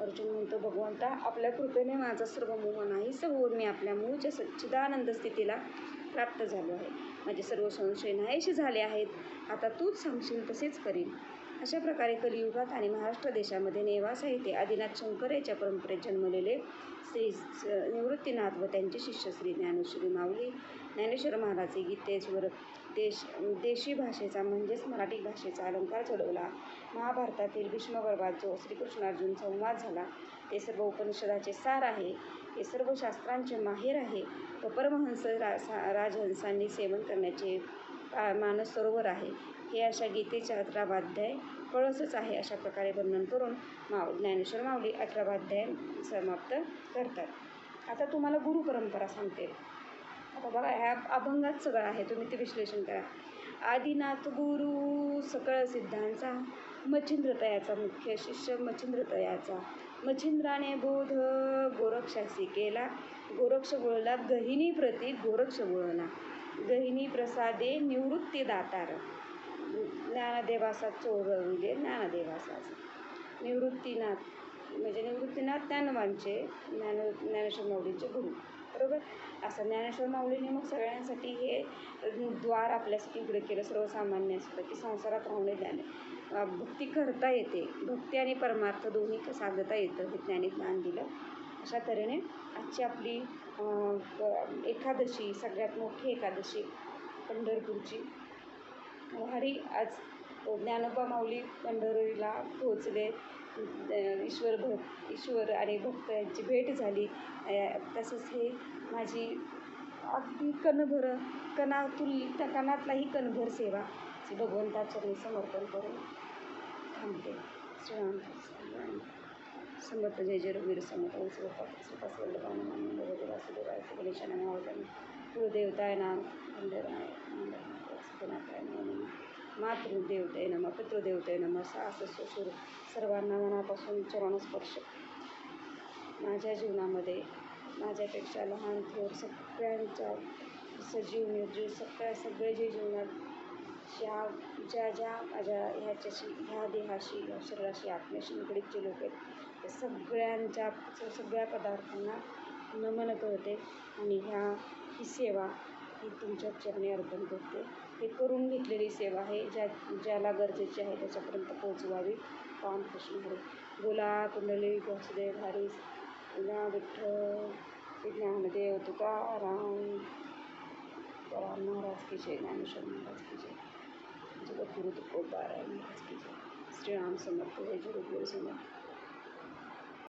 अर्जुन म्हणतो, भगवंता, आपल्या कृपेने माझा सर्व मोह नाहीसा होऊन मी आपल्या मूळच्या सच्चिदानंद स्थितीला प्राप्त झालो आहे. माझे सर्व संशय नाहीसे झाले आहेत. आता तूच सांगशील तसेच करील. अशा प्रकारे कलियुगात आणि महाराष्ट्र देशामध्ये नेवासा येथे आदिनाथ शंकर याच्या परंपरेत जन्मलेले श्री निवृत्तीनाथ व त्यांचे शिष्य श्री ज्ञानेश्वरी माऊली ज्ञानेश्वर महाराज गीतेश्वर देशी भाषेचा म्हणजेच मराठी भाषेचा अलंकार चढवला. महाभारतातील भीष्मपर्वात जो श्रीकृष्णार्जुन संवाद झाला ते सर्व उपनिषदाचे सार आहे. हे सर्व शास्त्रांचे माहेर आहे व परमहंस राजहंसांनी सेवन करण्याचे मानस सरोवर आहे. हे अशा गीतेचे 18 अध्याय कळसच आहे. अशा प्रकारे वर्णन करून ज्ञानेश्वर माऊली 18 अध्याय समाप्त करतात. आता तुम्हाला गुरु परंपरा सांगते. आता बघा, ह्या अभंगात सगळं आहे, तुम्ही ते विश्लेषण करा. आदिनाथ गुरु सकळ सिद्धांचा, मच्छिंद्रतयाचा मुख्य शिष्य मच्छिंद्रतयाचा. मच्छिंद्राने बोध गोरक्षासी केला, गोरक्ष बोलला गहिनी प्रती गोरक्ष बोलना. गहिनी प्रसादे निवृत्ती दातार, ज्ञानदेवासा चोरविले ज्ञानदेवासाच. निवृत्तीनाथ म्हणजे निवृत्तीनाथ ज्ञानवांचे ज्ञानेश्वर माऊलींचे गुरु, बरोबर. असं ज्ञानेश्वर माऊलीने मग सगळ्यांसाठी हे द्वार आपल्यासाठी उघडे केलं, सर्वसामान्यांसाठी, की संसारात राहणे ज्ञान भक्ती करता येते, भक्ती आणि परमार्थ दोन्ही साधता येतं, हे त्यांनी ज्ञान दिलं. अशा तऱ्हेने आजची आपली एकादशी, सगळ्यात मोठी एकादशी पंढरपूरची वारी. आज ज्ञानोबा माऊली पंढरीला पोहोचले. ईश्वर आणि भक्त यांची भेट झाली. तसंच हे माझी अगदी त्या कणातलाही कणभर सेवा भगवंताचरणी समर्पण करून थांबते. श्रीराम समर्थ. जय जय रघुवीर समर्थ. वासुदेवाय गणेशाय नमः. कुलदेवताय नाम खंडेराय सत्यनाथाय नमः. मातृदेवते नमः, पितृदेवते नमः. साससूर सर्वांना मनापासून चरणस्पर्श. माझ्या जीवनामध्ये माझ्यापेक्षा लहान थोर सगळ्यांच्या सजीव निर्जीव सगळे जे जीवनात ज्या माझ्या ह्या देहाशी, ह्या शरीराशी, आत्म्याशी निगडीत जे लोक आहेत, त्या सगळ्या पदार्थांना नमन करते आणि ही सेवा ही तुमच्या चरणी अर्पण करते. हे करून घेतलेली सेवा आहे, ज्याला गरजेची आहे त्याच्यापर्यंत पोहोचवावी. रामकृष्ण हरी. बोला कुंडलिक वासुदेव हरी. विठ्ठल ज्ञानदेव तुकाराम महाराज की जय. ज्ञानेश्वर महाराज की जय. जगद्गुरु तुकोबाराय महाराज की जय. श्रीराम समर्थ. जय जय रघुवीर समर्थ.